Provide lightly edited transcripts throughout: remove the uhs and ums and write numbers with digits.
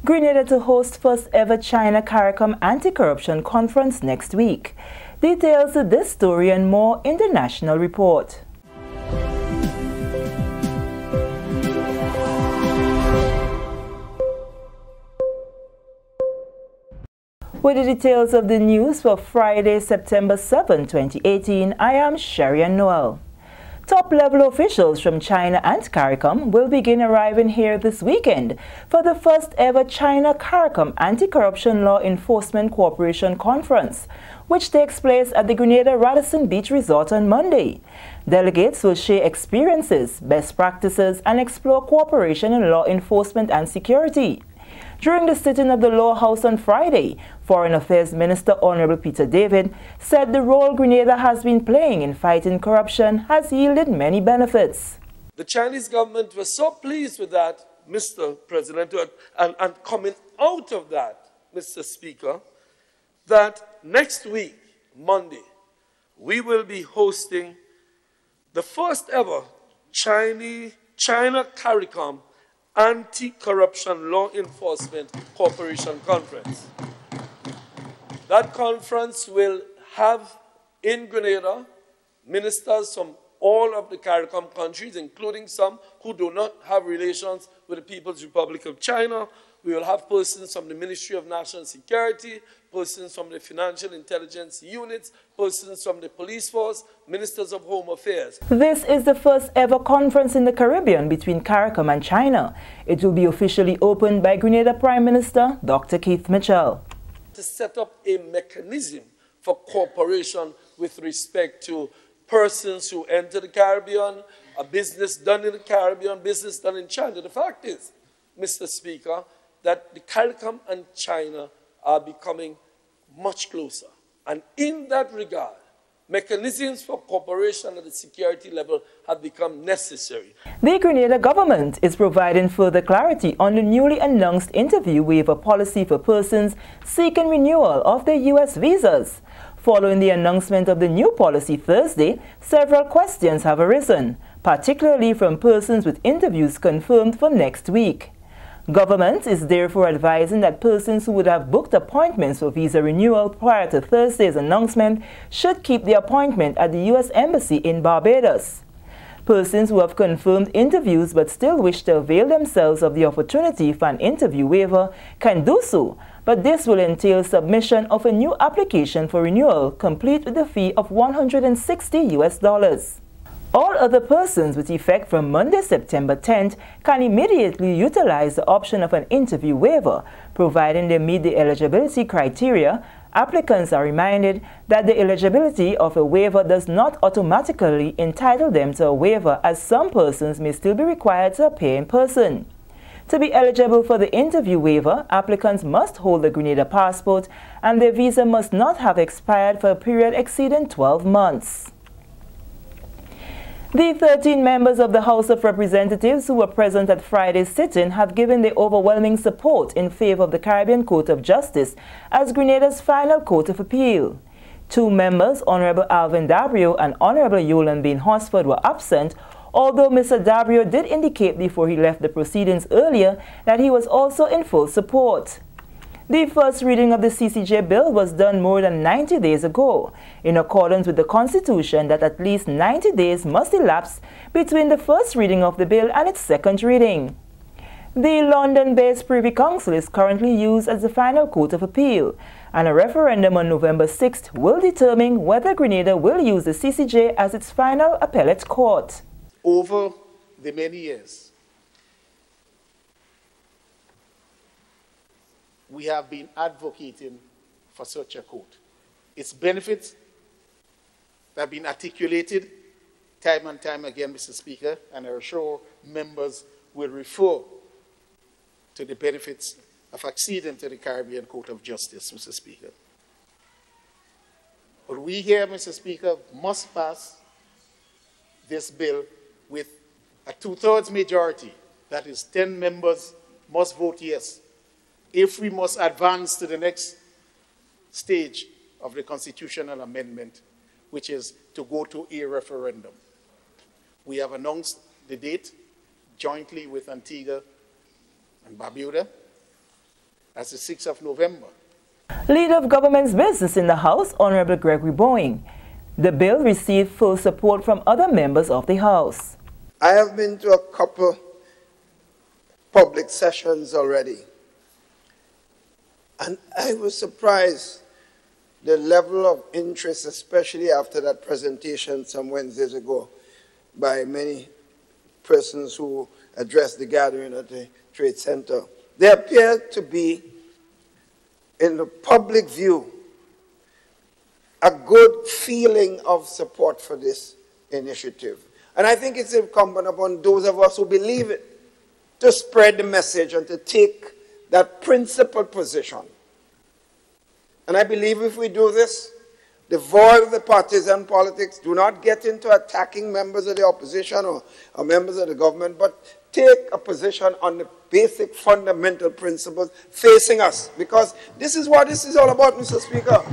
Grenada to host first ever China CARICOM anti-corruption conference next week. Details of this story and more in the National Report. With the details of the news for Friday, September 7, 2018, I am Sherian Noel. Top-level officials from China and CARICOM will begin arriving here this weekend for the first ever China CARICOM Anti-Corruption Law Enforcement Cooperation Conference, which takes place at the Grenada Radisson Beach Resort on Monday. Delegates will share experiences, best practices, and explore cooperation in law enforcement and security. During the sitting of the Law House on Friday, Foreign Affairs Minister Honorable Peter David said the role Grenada has been playing in fighting corruption has yielded many benefits. The Chinese government was so pleased with that, Mr. President, and coming out of that, Mr. Speaker, that next week, Monday, we will be hosting the first ever China CARICOM Anti-Corruption Law Enforcement Cooperation Conference. That conference will have in Grenada ministers from all of the CARICOM countries, including some who do not have relations with the People's Republic of China. We will have persons from the Ministry of National Security, persons from the Financial Intelligence Units, persons from the police force, ministers of Home Affairs. This is the first ever conference in the Caribbean between CARICOM and China. It will be officially opened by Grenada Prime Minister Dr. Keith Mitchell. To set up a mechanism for cooperation with respect to persons who enter the Caribbean, a business done in the Caribbean, business done in China. The fact is, Mr. Speaker, that the CARICOM and China are becoming much closer. And in that regard, mechanisms for cooperation at the security level have become necessary. The Grenada government is providing further clarity on the newly announced interview waiver policy for persons seeking renewal of their U.S. visas. Following the announcement of the new policy Thursday, several questions have arisen, particularly from persons with interviews confirmed for next week. Government is therefore advising that persons who would have booked appointments for visa renewal prior to Thursday's announcement should keep the appointment at the U.S. Embassy in Barbados. Persons who have confirmed interviews but still wish to avail themselves of the opportunity for an interview waiver can do so, but this will entail submission of a new application for renewal, complete with a fee of $160. All other persons with effect from Monday, September 10th can immediately utilize the option of an interview waiver, providing they meet the eligibility criteria. Applicants are reminded that the eligibility of a waiver does not automatically entitle them to a waiver, as some persons may still be required to appear in person. To be eligible for the interview waiver, applicants must hold a Grenada passport and their visa must not have expired for a period exceeding 12 months. The 13 members of the House of Representatives who were present at Friday's sitting have given their overwhelming support in favor of the Caribbean Court of Justice as Grenada's final court of appeal. Two members, Honorable Alvin Dabrio and Honorable Yolan Bain Horsford, were absent, although Mr. Dabrio did indicate before he left the proceedings earlier that he was also in full support. The first reading of the CCJ bill was done more than 90 days ago, in accordance with the Constitution that at least 90 days must elapse between the first reading of the bill and its second reading. The London-based Privy Council is currently used as the final court of appeal, and a referendum on November 6th will determine whether Grenada will use the CCJ as its final appellate court. Over the many years, we have been advocating for such a court. Its benefits have been articulated time and time again, Mr. Speaker, and I'm sure members will refer to the benefits of acceding to the Caribbean Court of Justice, Mr. Speaker. But we here, Mr. Speaker, must pass this bill with a 2/3 majority. That is, 10 members must vote yes, if we must advance to the next stage of the constitutional amendment, which is to go to a referendum. We have announced the date jointly with Antigua and Barbuda, as the 6th of November. Leader of Government's Business in the House, Honorable Gregory Boeing. The bill received full support from other members of the House. I have been to a couple public sessions already, and I was surprised the level of interest, especially after that presentation some Wednesdays ago by many persons who addressed the gathering at the Trade Center. There appeared to be, in the public view, a good feeling of support for this initiative. And I think it's incumbent upon those of us who believe it to spread the message and to take that principled position. And I believe if we do this, devoid of the partisan politics, do not get into attacking members of the opposition or members of the government, but take a position on the basic fundamental principles facing us. Because this is what this is all about, Mr. Speaker.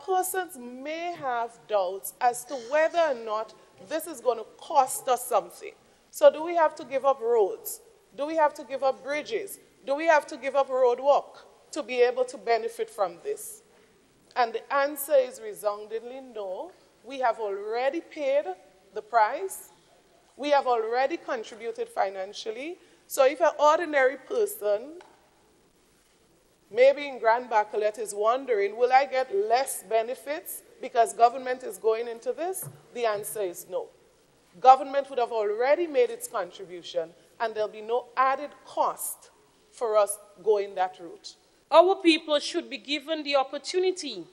Persons may have doubts as to whether or not this is going to cost us something. So do we have to give up roads? Do we have to give up bridges? Do we have to give up road work to be able to benefit from this? And the answer is resoundingly no. We have already paid the price. We have already contributed financially. So if an ordinary person, maybe in Grand Bacolet, is wondering, will I get less benefits because government is going into this? The answer is no. Government would have already made its contribution, and there'll be no added cost for us going that route. Our people should be given the opportunity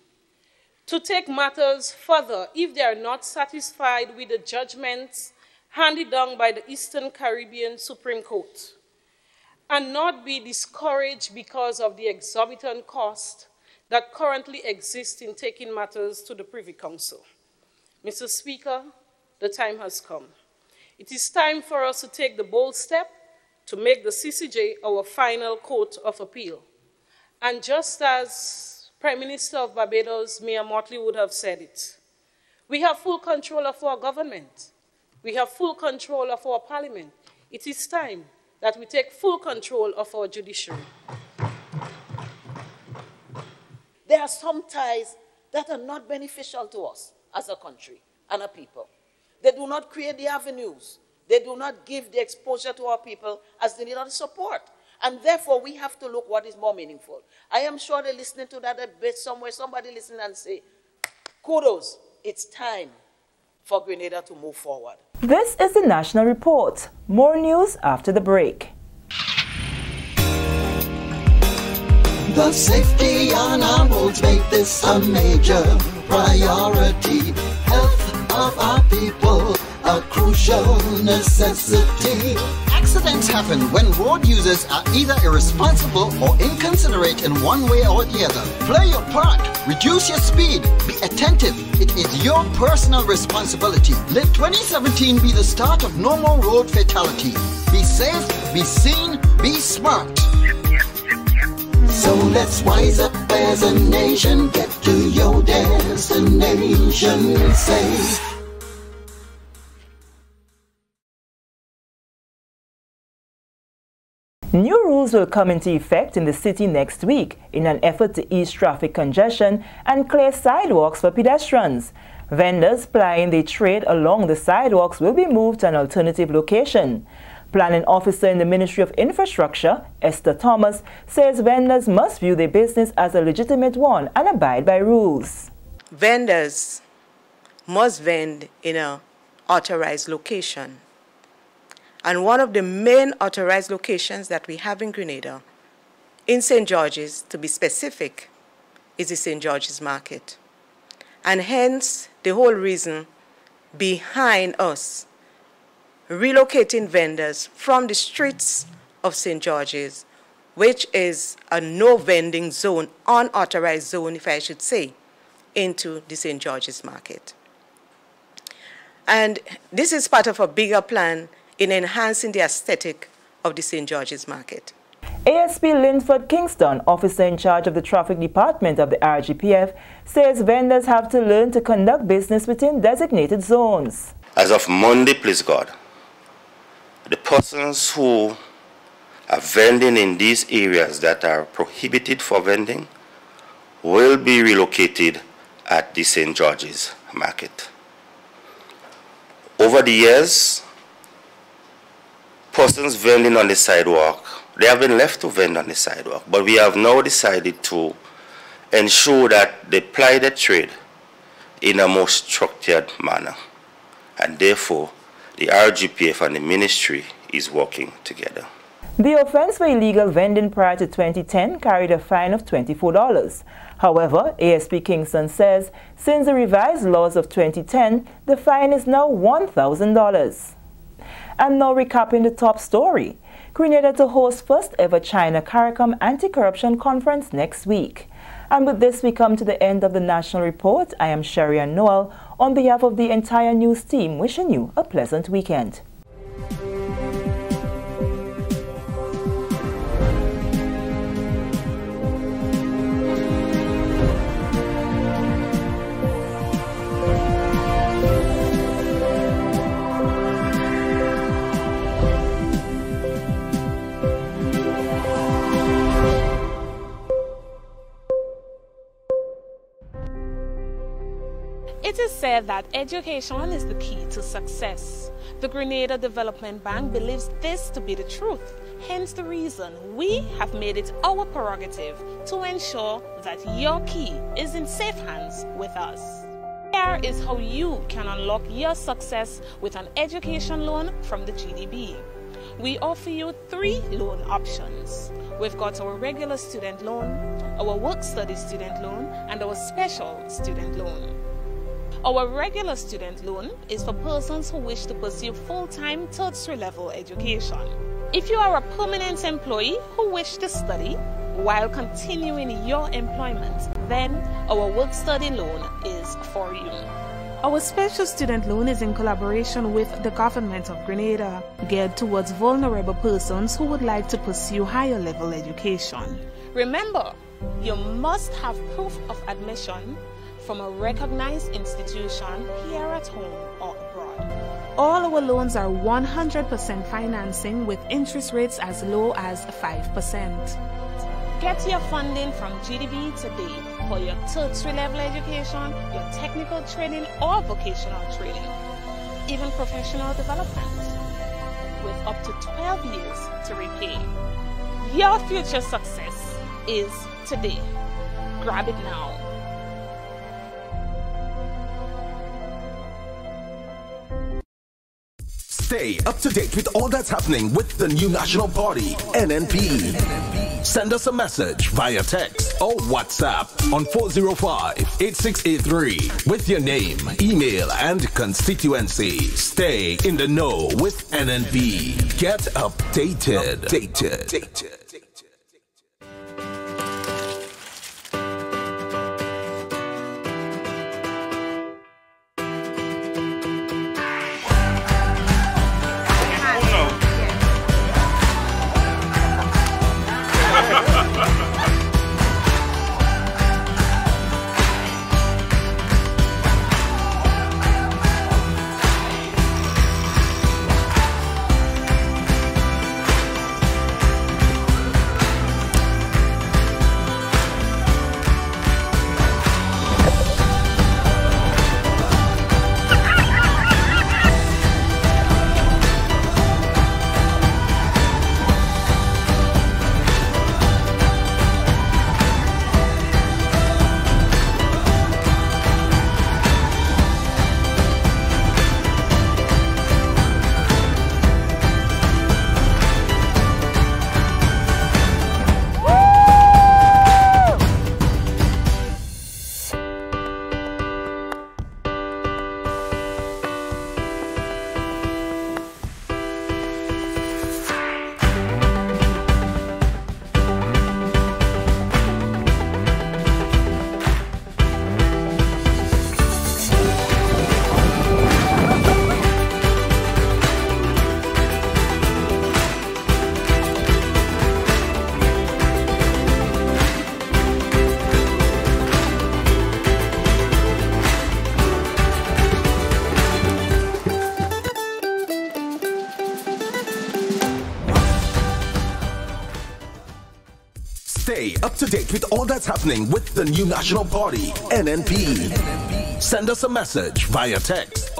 to take matters further if they are not satisfied with the judgments handed down by the Eastern Caribbean Supreme Court, and not be discouraged because of the exorbitant cost that currently exists in taking matters to the Privy Council. Mr. Speaker, the time has come. It is time for us to take the bold step to make the CCJ our final court of appeal. And just as Prime Minister of Barbados, Mia Mottley, would have said it, we have full control of our government. We have full control of our parliament. It is time that we take full control of our judiciary. There are some ties that are not beneficial to us as a country and a people. They do not create the avenues. They do not give the exposure to our people as they need our support. And therefore, we have to look what is more meaningful. I am sure they're listening to that debate somewhere, somebody listening and say, kudos, it's time for Grenada to move forward. This is the National Report. More news after the break. The safety on our roads make this a major priority. Health of our people, a crucial necessity. Accidents happen when road users are either irresponsible or inconsiderate in one way or the other. Play your part. Reduce your speed. Be attentive. It is your personal responsibility. Let 2017 be the start of no more road fatalities. Be safe, be seen, be smart. So let's wise up as a nation. Get to your destination safe. New rules will come into effect in the city next week in an effort to ease traffic congestion and clear sidewalks for pedestrians. Vendors plying their trade along the sidewalks will be moved to an alternative location. Planning officer in the Ministry of Infrastructure, Esther Thomas, says vendors must view their business as a legitimate one and abide by rules. Vendors must vend in an authorized location. And one of the main authorized locations that we have in Grenada, in St. George's, to be specific, is the St. George's Market. And hence, the whole reason behind us relocating vendors from the streets of St. George's, which is a no-vending zone, unauthorized zone, if I should say, into the St. George's Market. And this is part of a bigger plan in enhancing the aesthetic of the St. George's Market. ASP Linford Kingston, officer in charge of the traffic department of the RGPF, says vendors have to learn to conduct business within designated zones. As of Monday, please God, the persons who vending in these areas that are prohibited for vending will be relocated at the St. George's Market. Over the years, persons vending on the sidewalk, they have been left to vend on the sidewalk, but we have now decided to ensure that they ply their trade in a more structured manner. And therefore, the RGPF and the ministry is working together. The offense for illegal vending prior to 2010 carried a fine of $24. However, ASP Kingston says since the revised laws of 2010, the fine is now $1,000. And now recapping the top story. Grenada to host first ever China CARICOM anti-corruption conference next week. And with this, we come to the end of the National Report. I am Sherry-Ann Noel on behalf of the entire news team, wishing you a pleasant weekend. It is said that education is the key to success. The Grenada Development Bank believes this to be the truth, hence the reason we have made it our prerogative to ensure that your key is in safe hands with us. Here is how you can unlock your success with an education loan from the GDB. We offer you 3 loan options. We've got our regular student loan, our work-study student loan, and our special student loan. Our regular student loan is for persons who wish to pursue full-time tertiary level education. If you are a permanent employee who wish to study while continuing your employment, then our work-study loan is for you. Our special student loan is in collaboration with the Government of Grenada, geared towards vulnerable persons who would like to pursue higher level education. Remember, you must have proof of admission from a recognized institution here at home or abroad. All our loans are 100% financing with interest rates as low as 5%. Get your funding from GDB today for your tertiary level education, your technical training or vocational training, even professional development, with up to 12 years to repay. Your future success is today. Grab it now. Stay up to date with all that's happening with the new national party, NNP. Send us a message via text or WhatsApp on 405-8683 with your name, email, and constituency. Stay in the know with NNP. Get updated. Stay up to date with all that's happening with the new National Party, NNP. Send us a message via text.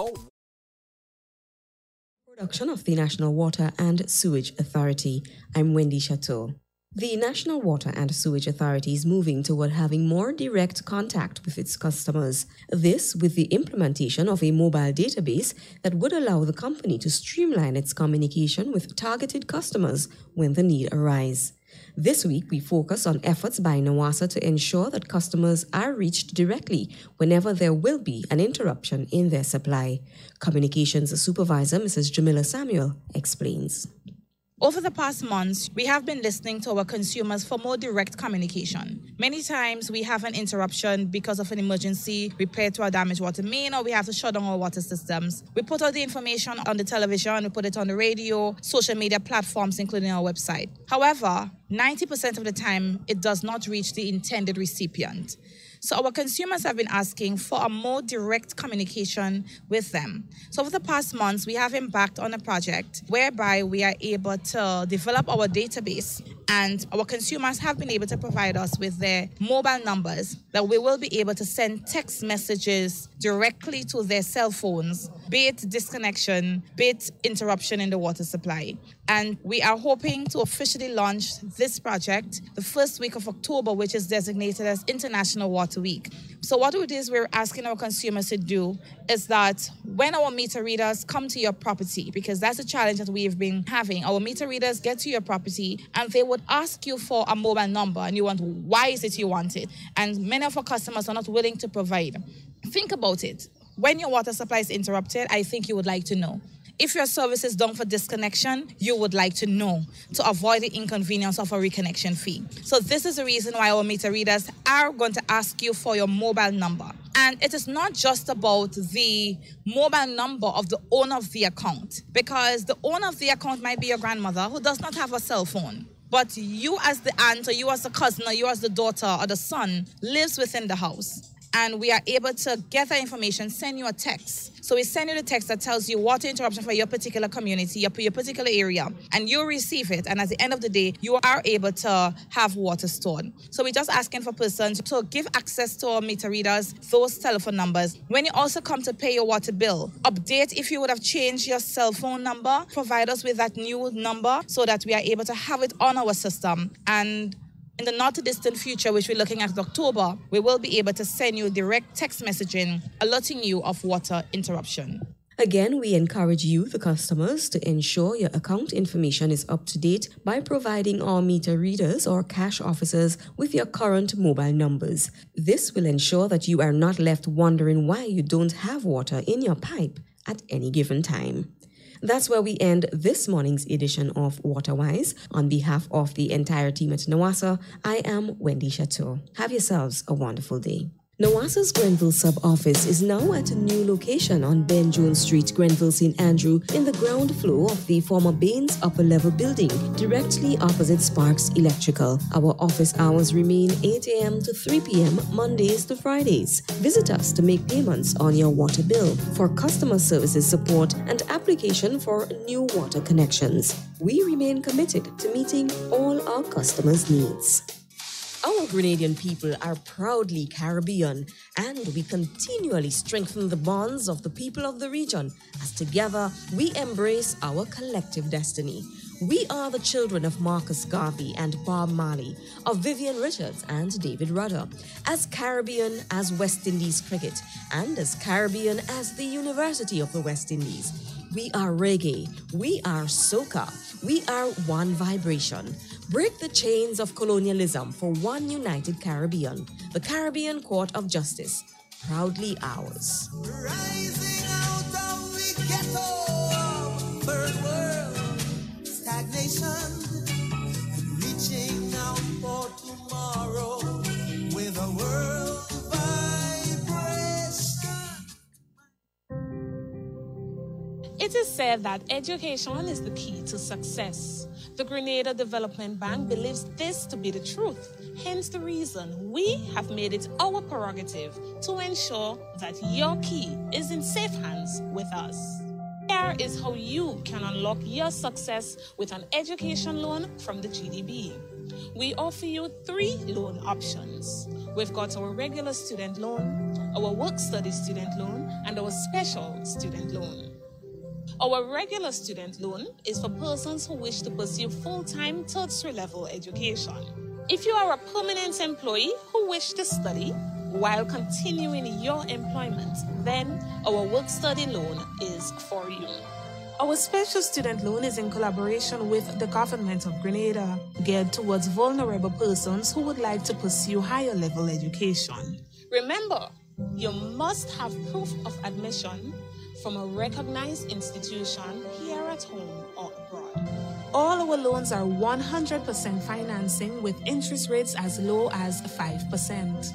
Production of the National Water and Sewage Authority. I'm Wendy Chateau. The National Water and Sewage Authority is moving toward having more direct contact with its customers. This with the implementation of a mobile database that would allow the company to streamline its communication with targeted customers when the need arises. This week, we focus on efforts by NWASA to ensure that customers are reached directly whenever there will be an interruption in their supply. Communications Supervisor Mrs. Jamila Samuel explains. Over the past months, we have been listening to our consumers for more direct communication. Many times we have an interruption because of an emergency, repair to our damaged water main, or we have to shut down our water systems. We put out the information on the television, we put it on the radio, social media platforms, including our website. However, 90% of the time, it does not reach the intended recipient. So our consumers have been asking for a more direct communication with them. So over the past months, we have embarked on a project whereby we are able to develop our database, and our consumers have been able to provide us with their mobile numbers that we will be able to send text messages directly to their cell phones, be it disconnection, be it interruption in the water supply. And we are hoping to officially launch this project the first week of October, which is designated as International Water Week. So what it is we're asking our consumers to do is that when our meter readers come to your property, because that's a challenge that we've been having, our meter readers get to your property and they would ask you for a mobile number and you want, why is it you want it? And many of our customers are not willing to provide. Think about it. When your water supply is interrupted, I think you would like to know. If your service is done for disconnection, you would like to know to avoid the inconvenience of a reconnection fee. So this is the reason why our meter readers are going to ask you for your mobile number. And it is not just about the mobile number of the owner of the account, because the owner of the account might be your grandmother who does not have a cell phone. But you as the aunt, or you as the cousin, or you as the daughter or the son lives within the house. And we are able to get that information, send you a text. So we send you the text that tells you water interruption for your particular community, your particular area, and you receive it. And at the end of the day, you are able to have water stored. So we're just asking for persons to give access to our meter readers, those telephone numbers. When you also come to pay your water bill, update if you would have changed your cell phone number, provide us with that new number so that we are able to have it on our system. And in the not too distant future, which we're looking at October, we will be able to send you direct text messaging alerting you of water interruption. Again, we encourage you, the customers, to ensure your account information is up to date by providing our meter readers or cash officers with your current mobile numbers. This will ensure that you are not left wondering why you don't have water in your pipe at any given time. That's where we end this morning's edition of Waterwise. On behalf of the entire team at NWASA, I am Wendy Chateau. Have yourselves a wonderful day. NWASA's Grenville sub-office is now at a new location on Ben Jones Street, Grenville, St. Andrew, in the ground floor of the former Baines upper level building, directly opposite Sparks Electrical. Our office hours remain 8 a.m. to 3 p.m. Mondays to Fridays. Visit us to make payments on your water bill, for customer services support and application for new water connections. We remain committed to meeting all our customers' needs. Our Grenadian people are proudly Caribbean, and we continually strengthen the bonds of the people of the region as together we embrace our collective destiny. We are the children of Marcus Garvey and Bob Marley, of Vivian Richards and David Rudder, as Caribbean as West Indies cricket, and as Caribbean as the University of the West Indies. We are reggae, we are soca, we are one vibration. Break the chains of colonialism for one united Caribbean. The Caribbean Court of Justice, proudly ours. Rising out of the ghetto, third world, stagnation, and reaching out for tomorrow with a world vibration. It is said that education is the key to success. The Grenada Development Bank believes this to be the truth. Hence the reason we have made it our prerogative to ensure that your key is in safe hands with us. Here is how you can unlock your success with an education loan from the GDB. We offer you 3 loan options. We've got our regular student loan, our work-study student loan, and our special student loan. Our regular student loan is for persons who wish to pursue full-time tertiary level education. If you are a permanent employee who wish to study while continuing your employment, then our work-study loan is for you. Our special student loan is in collaboration with the government of Grenada, geared towards vulnerable persons who would like to pursue higher level education. Remember, you must have proof of admission from a recognized institution here at home or abroad. All our loans are 100% financing with interest rates as low as 5%.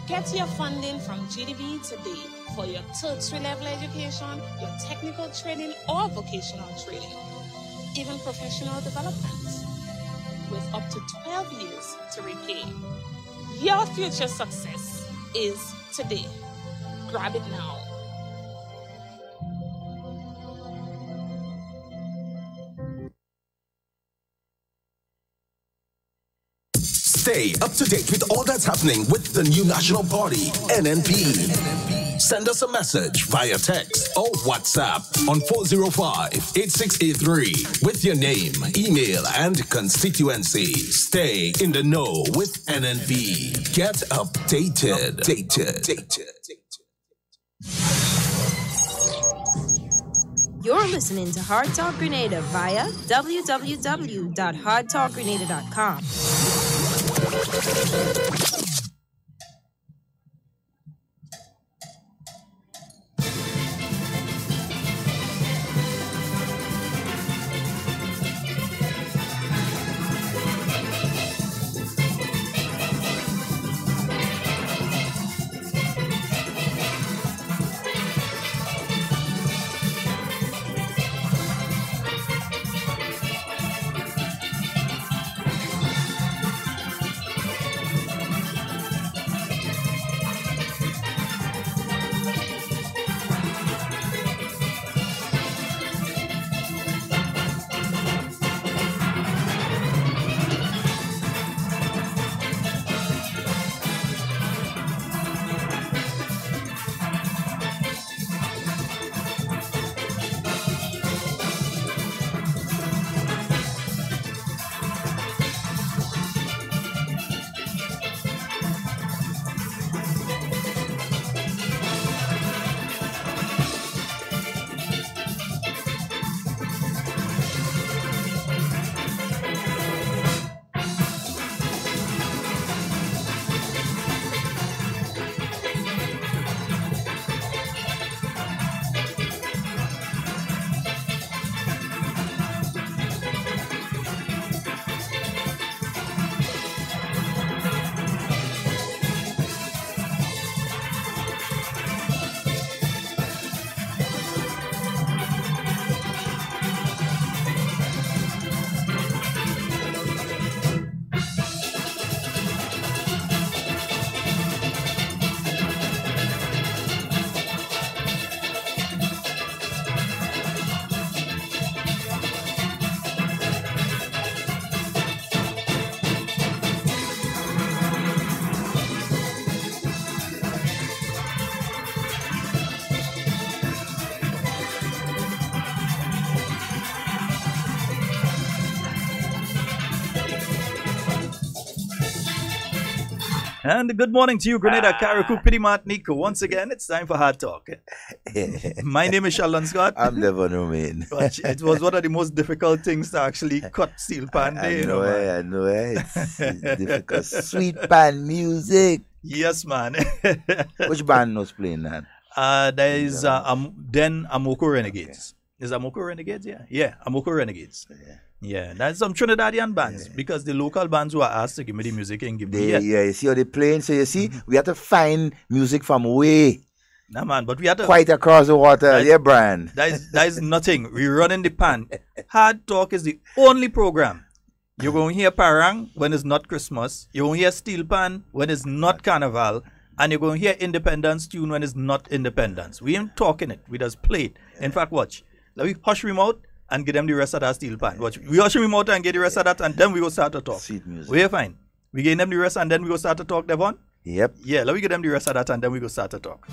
Get your funding from GDB today for your tertiary level education, your technical training or vocational training, even professional development, with up to 12 years to repay. Your future success is today. Grab it now. Stay up to date with all that's happening with the new National Party, NNP. Send us a message via text or WhatsApp on 405-8683 with your name, email, and constituency. Stay in the know with NNP. Get updated. You're listening to Hard Talk Grenada via www.hardtalkgrenada.com. And good morning to you, Grenada, Carriacou, Pity Martinique. Once again, it's time for Hard Talk. My name is Sheldon Scott. I'm Devon Romain. It was one of the most difficult things to actually cut steel pan day. I know it. It's difficult. Sweet pan music. Yes, man. Which band was playing that? There is then Amoko Renegades. Is Amoko Renegades? Yeah, Amoko Renegades. Yeah, that's some Trinidadian bands because the local bands who are asked to give me the music and give me you see how they playing. So you see, we have to find music from way. Nah, man, but we have to quite across the water. Brian. That is nothing. We run in the pan. Hard Talk is the only program. You're going to hear Parang when it's not Christmas. You're going to hear Steel Pan when it's not Carnival. and you're going to hear independence tune when it's not independence. We ain't talking it. We just play it. In fact, watch. Let me hush him out and give them the rest of that steel pan. Watch. We hush him out and get the rest of that, and then we go start to talk. Sweet music. We're fine. We give them the rest, and then we go start to talk, Devon? Yep. Yeah, let me give them the rest of that, and then we go start to talk.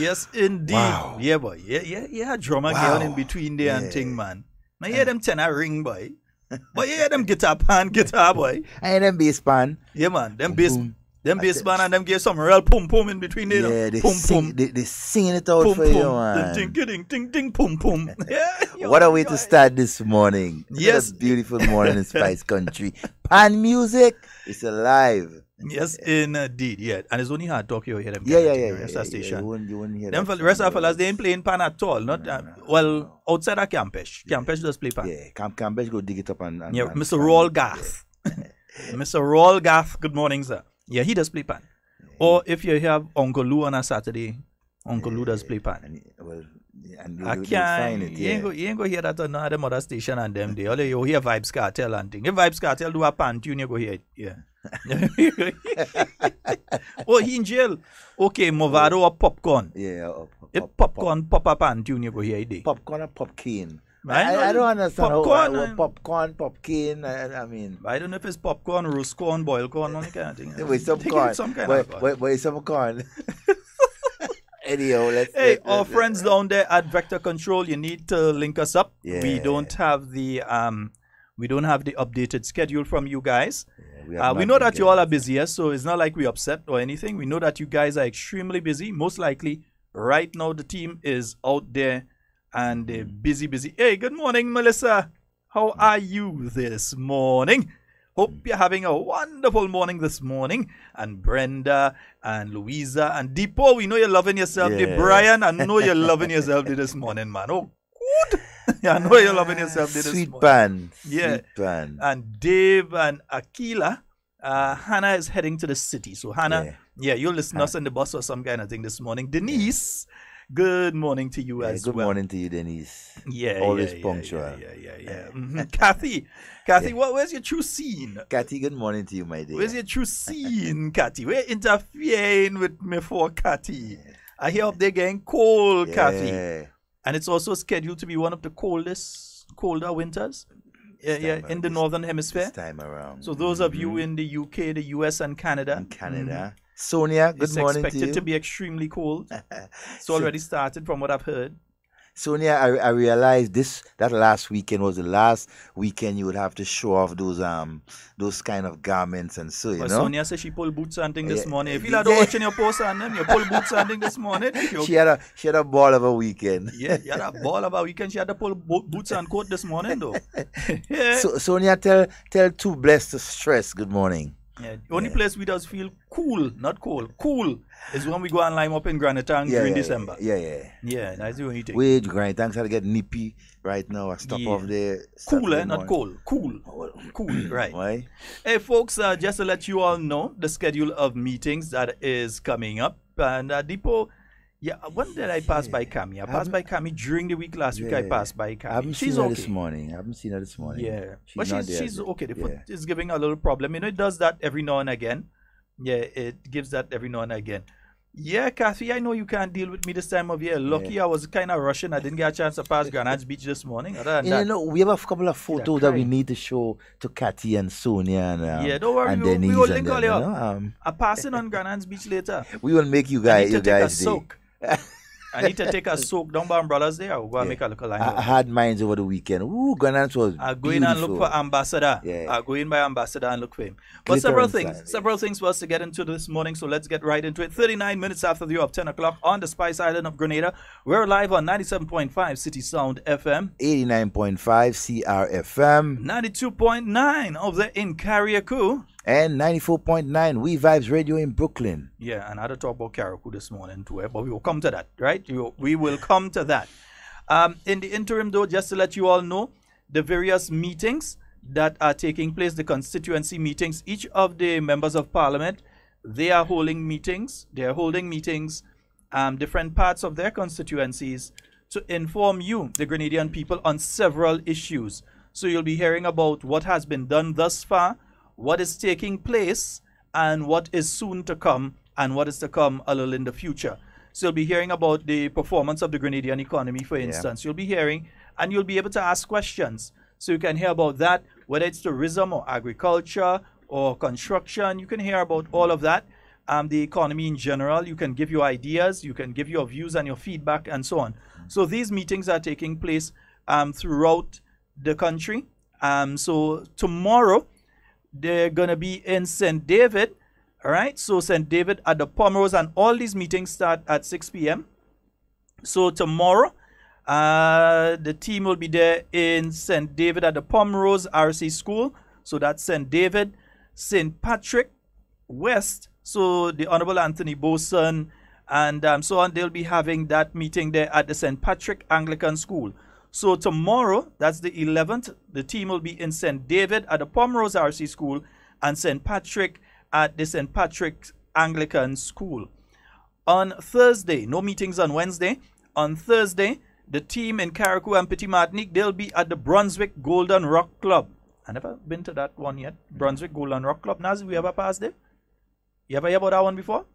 Yes, indeed. Wow. Yeah, boy. Yeah, drummer Wow. going in between there and thing, man. Now you hear them tenor ring, boy. But you hear them guitar boy. I hear them bass pan. Yeah, man. Them bass band and them give some real pum pum in between there. Yeah, they pum sing, pum. they singing it out Pum for you, pum. man. Ding ding ding ding pum pum. Yeah. What a way to start this morning. Yes. What a beautiful morning in Spice Country. Pan music, it's alive. Yes, indeed, yeah. And it's only hard talk you hear them. Yeah. Station. You wouldn't hear Them that. the rest of fellas, they ain't playing pan at all. Not well, outside of Campeche. Campeche does play pan. Yeah, Campeche go dig it up and yeah, Mr. Roll Gath. Mr. Roll Gath, good morning, sir. Yeah, he does play pan. Or if you have Uncle Lou on a Saturday, Uncle Lou does play pan. I can't. You ain't go hear that on other mother station and them day. Only you hear Vibes Cartel and thing. If Vibes Cartel do a pan tune, you go hear it. Yeah. Oh, he in jail. Okay, Movado or Popcorn. Yeah. If Popcorn pop up and tune, you go hear it. Popcorn or popcorn. I don't understand popcorn, how popcorn, popcorn. I mean, I don't know if it's popcorn, roast corn, boiled corn, any kind of thing. With some corn. With some corn. Anyhow, our friends down there at Vector Control, you need to link us up. Yeah. We don't have the updated schedule from you guys. Yeah, we know that you all are busy, yes, so it's not like we're upset or anything. We know that you guys are extremely busy. Most likely, right now, the team is out there and they're busy. Hey, good morning, Melissa. How are you this morning? Hope you're having a wonderful morning this morning. And Brenda and Louisa and Deepo, we know you're loving yourself. Yeah. Brian, I know you're loving yourself this morning, man. Oh, good. I know you're loving yourself this morning. Sweet pan. Yeah. Sweet pan. And Dave and Akila, Hannah is heading to the city. So Hannah, you'll listen to us in the bus or some kind of thing this morning. Denise, good morning to you as good well. Good morning to you, Denise. Yeah. Always punctual. Yeah. Kathy, where's your true scene? Kathy, good morning to you, my dear. Where's your true scene, Kathy? We're interfering with me for Kathy. I hear up there getting cold, Kathy. And it's also scheduled to be one of the colder winters in the northern hemisphere. This time around. So those of you in the UK, the US, and Canada. Sonia, good morning to you. It's expected to be extremely cold. It's already started from what I've heard. Sonia, I realized that last weekend was the last weekend you would have to show off those kind of garments and so, you know. Sonia said she pulled boots and thing this morning. If you like watching your post on them, you pull boots and thing this morning. She had a ball of a weekend. Yeah, she had a ball of a weekend. She had to pull boots and coat this morning though. So, Sonia, tell Too Blessed to Stress good morning. Yeah, the only place we does feel cool, not cold, cool, is when we go and line up in Granatang during December. Yeah, that's the only thing. Wait, Granatang had to get nippy right now. I stop off there. Cool, not cold. Cool, right. Why? Hey, folks, just to let you all know the schedule of meetings that is coming up. And Deepo, when did I pass by Cami? I passed by Cami during the week last week. I passed by Cami. I haven't seen her this morning. Yeah, she's okay. The foot is giving a little problem. You know, it does that every now and again. Yeah, it gives that every now and again. Yeah, Kathy, I know you can't deal with me this time of year. Lucky I was kind of rushing. I didn't get a chance to pass Granad's Beach this morning. Other than that, we have a couple of photos that we need to show to Kathy and Sonia and don't worry, and we Denise will link and all them, I'm passing on Granad's Beach later. We will make you guys. I need to take a soak. I need to take a soak down by Umbrellas there. I'll go and make a local line. I had mines over the weekend. Ooh, Granans was I'll go in and look for Ambassador. I'll go in by Ambassador and look for him. But several things for us to get into this morning, so let's get right into it. 39 minutes after the hour of 10 o'clock on the Spice Island of Grenada. We're live on 97.5 City Sound FM. 89.5 CRFM. 92.9 over there in Carriacou. And 94.9 We Vibes Radio in Brooklyn. Yeah, and I had to talk about Carriacou this morning too, but we will come to that, right? We will come to that. In the interim though, just to let you all know, the various meetings that are taking place, the constituency meetings, each of the members of parliament, they are holding meetings. They are holding meetings, different parts of their constituencies to inform you, the Grenadian people, on several issues. So you'll be hearing about what has been done thus far, what is taking place, and what is soon to come, and what is to come a little in the future. So you'll be hearing about the performance of the Grenadian economy, for instance. You'll be hearing, and you'll be able to ask questions. So you can hear about that, whether it's tourism or agriculture or construction. You can hear about all of that. the economy in general. You can give your ideas, you can give your views and your feedback and so on. So these meetings are taking place throughout the country. So tomorrow, they're going to be in St. David. All right, so St. David at the Pomerose, and all these meetings start at 6 p.m. So tomorrow, the team will be there in St. David at the Pomerose RC School. So that's St. David, St. Patrick, West. So the Honorable Anthony Boson and so on, they'll be having that meeting there at the St. Patrick Anglican School. So tomorrow, that's the 11th, the team will be in St. David at the Pomerose RC School and St. Patrick at the St. Patrick Anglican School. On Thursday, no meetings on Wednesday. On Thursday, the team in Carriacou and Petit Martinique, they'll be at the Brunswick Golden Rock Club. I've never been to that one yet. Brunswick Golden Rock Club. Nazi, we ever passed there? You ever hear about that one before?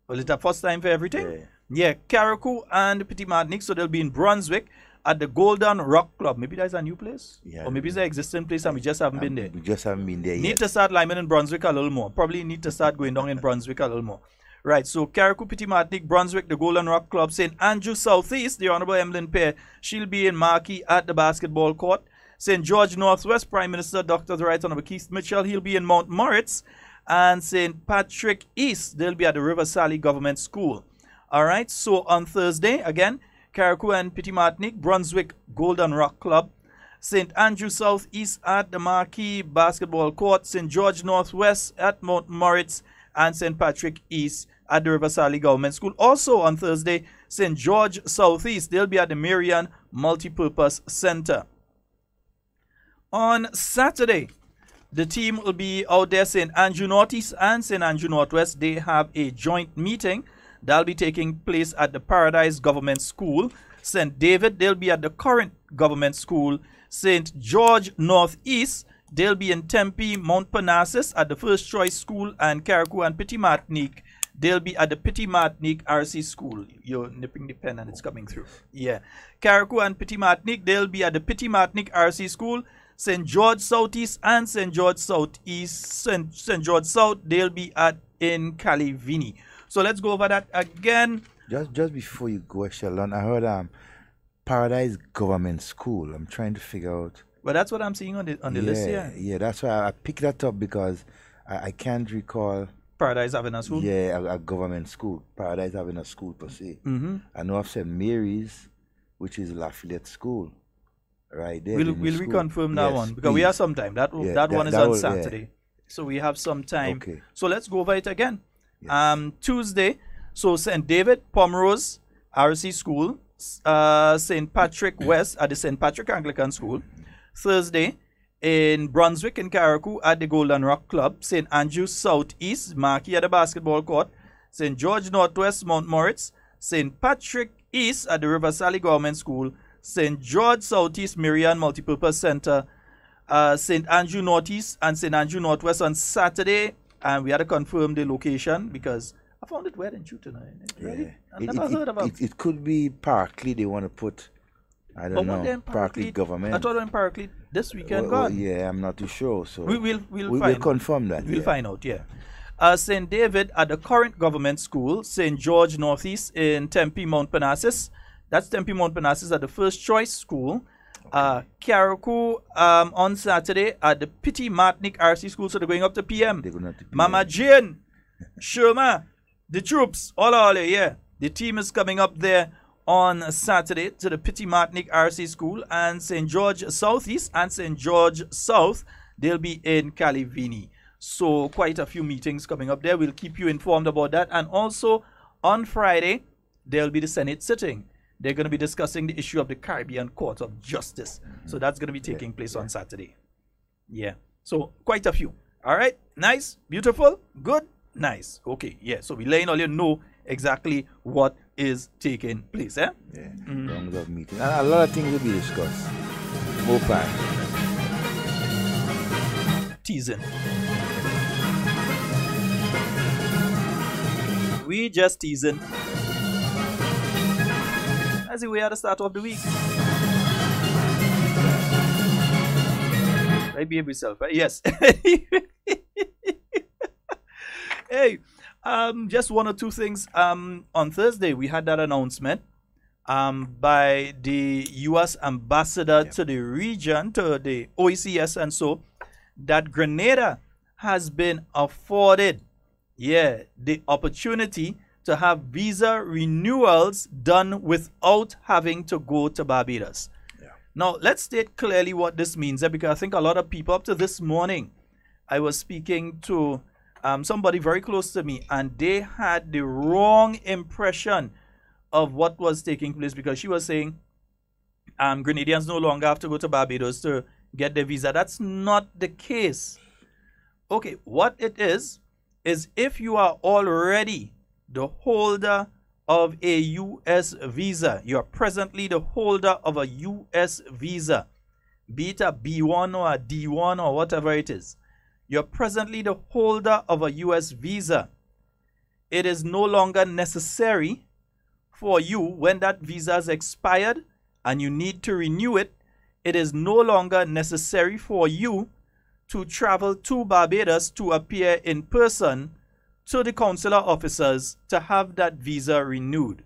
Was it the first time for everything? Yeah, Carriacou and Petit Martinique, so they'll be in Brunswick at the Golden Rock Club. Maybe that's a new place? Yeah. Or maybe it's an existing place and we just haven't been there. We just haven't been there yet. Need to start lining in Brunswick a little more. Probably need to start going down in Brunswick a little more. Right, so Carriacou, Petit Martinique, Brunswick, the Golden Rock Club, St. Andrew Southeast, the Honorable Emmeline Pear, she'll be in Marquis at the basketball court. St. George Northwest, Prime Minister Dr. the Right Honorable Keith Mitchell, he'll be in Mount Moritz. And St. Patrick East, they'll be at the River Sally Government School. All right, so on Thursday, again, Carriacou and Petit Martinique, Brunswick Golden Rock Club. St. Andrew Southeast at the Marquis Basketball Court. St. George Northwest at Mount Moritz. And St. Patrick East at the River Sally Government School. Also on Thursday, St. George Southeast, they'll be at the Marian Multipurpose Center. On Saturday, the team will be out there, St. Andrew Northeast and St. Andrew Northwest. They have a joint meeting that'll be taking place at the Paradise Government School. St. David, they'll be at the current government school. St. George Northeast, they'll be in Tempe, Mount Parnassus at the First Choice School, and Carriacou and Petit Martinique, they'll be at the Petit Martinique RC School. You're nipping the pen and it's coming through. Yeah. Carriacou and Petit Martinique, they'll be at the Petit Martinique RC School. St. George Southeast and St. George Southeast, St. George South, they'll be at in Calivini. So let's go over that again. Just before you go, Sheldon, I heard Paradise Government School. I'm trying to figure out. Well, that's what I'm seeing on the list here. Yeah, that's why I picked that up because I can't recall. Paradise having a school? Yeah, a government school. Paradise having a school per se. I know of St. Mary's, which is Lafayette School. Right there. We'll reconfirm that one because we have some time. That one is on Saturday. So we have some time. Okay. So let's go over it again. Yes. Tuesday, so St. David, Pomerose, RC School, St. Patrick West at the St. Patrick Anglican School. Thursday, in Brunswick in Carriacou at the Golden Rock Club. St. Andrew Southeast, Marquis at the basketball court. St. George Northwest, Mount Moritz. St. Patrick East at the River Sally Government School. St. George Southeast Marian Multipurpose Center, St. Andrew Northeast and St. Andrew Northwest on Saturday. And we had to confirm the location because I found it weird and true tonight. Really? I never heard about it. Could be Parkley. They want to put, I don't know, Parkley government. I thought in Parkley this weekend gone. Yeah, I'm not too sure. So we'll confirm that. We'll find out, yeah. St. David at the current government school, St. George Northeast in Tempe, Mount Parnassus. That's Tempe Mount Parnassus at the First Choice School. Carriacou on Saturday at the Petit Martinique RC School. So they're going up to PM. Mama Jane, Sherma, the troops, all yeah. The team is coming up there on Saturday to the Petit Martinique RC School. And St. George Southeast and St. George South, they'll be in Calivini. So quite a few meetings coming up there. We'll keep you informed about that. And also on Friday, there'll be the Senate sitting. They're going to be discussing the issue of the Caribbean Court of Justice. So that's going to be taking place on Saturday. Yeah. So quite a few. All right. Nice. Beautiful. Good. Nice. Okay. Yeah. So we letting all you know exactly what is taking place. Eh? Yeah. Rounds of meeting. And a lot of things will be discussed. More time. Teasing. We just teasing. As we had to start off the week. I behave myself, right? Yes. Hey, Just one or two things. On Thursday, we had that announcement by the U.S. ambassador to the region, to the OECS, and so that Grenada has been afforded, the opportunity to have visa renewals done without having to go to Barbados. Now, let's state clearly what this means, because I think a lot of people, up to this morning, I was speaking to somebody very close to me, and they had the wrong impression of what was taking place, because she was saying Grenadians no longer have to go to Barbados to get their visa. That's not the case. Okay, what it is if you are already the holder of a U.S. visa, you are presently the holder of a U.S. visa, be it a B1 or a D1 or whatever it is, you're presently the holder of a U.S. visa, it is no longer necessary for you, when that visa is expired and you need to renew it, it is no longer necessary for you to travel to Barbados to appear in person to the consular officers to have that visa renewed.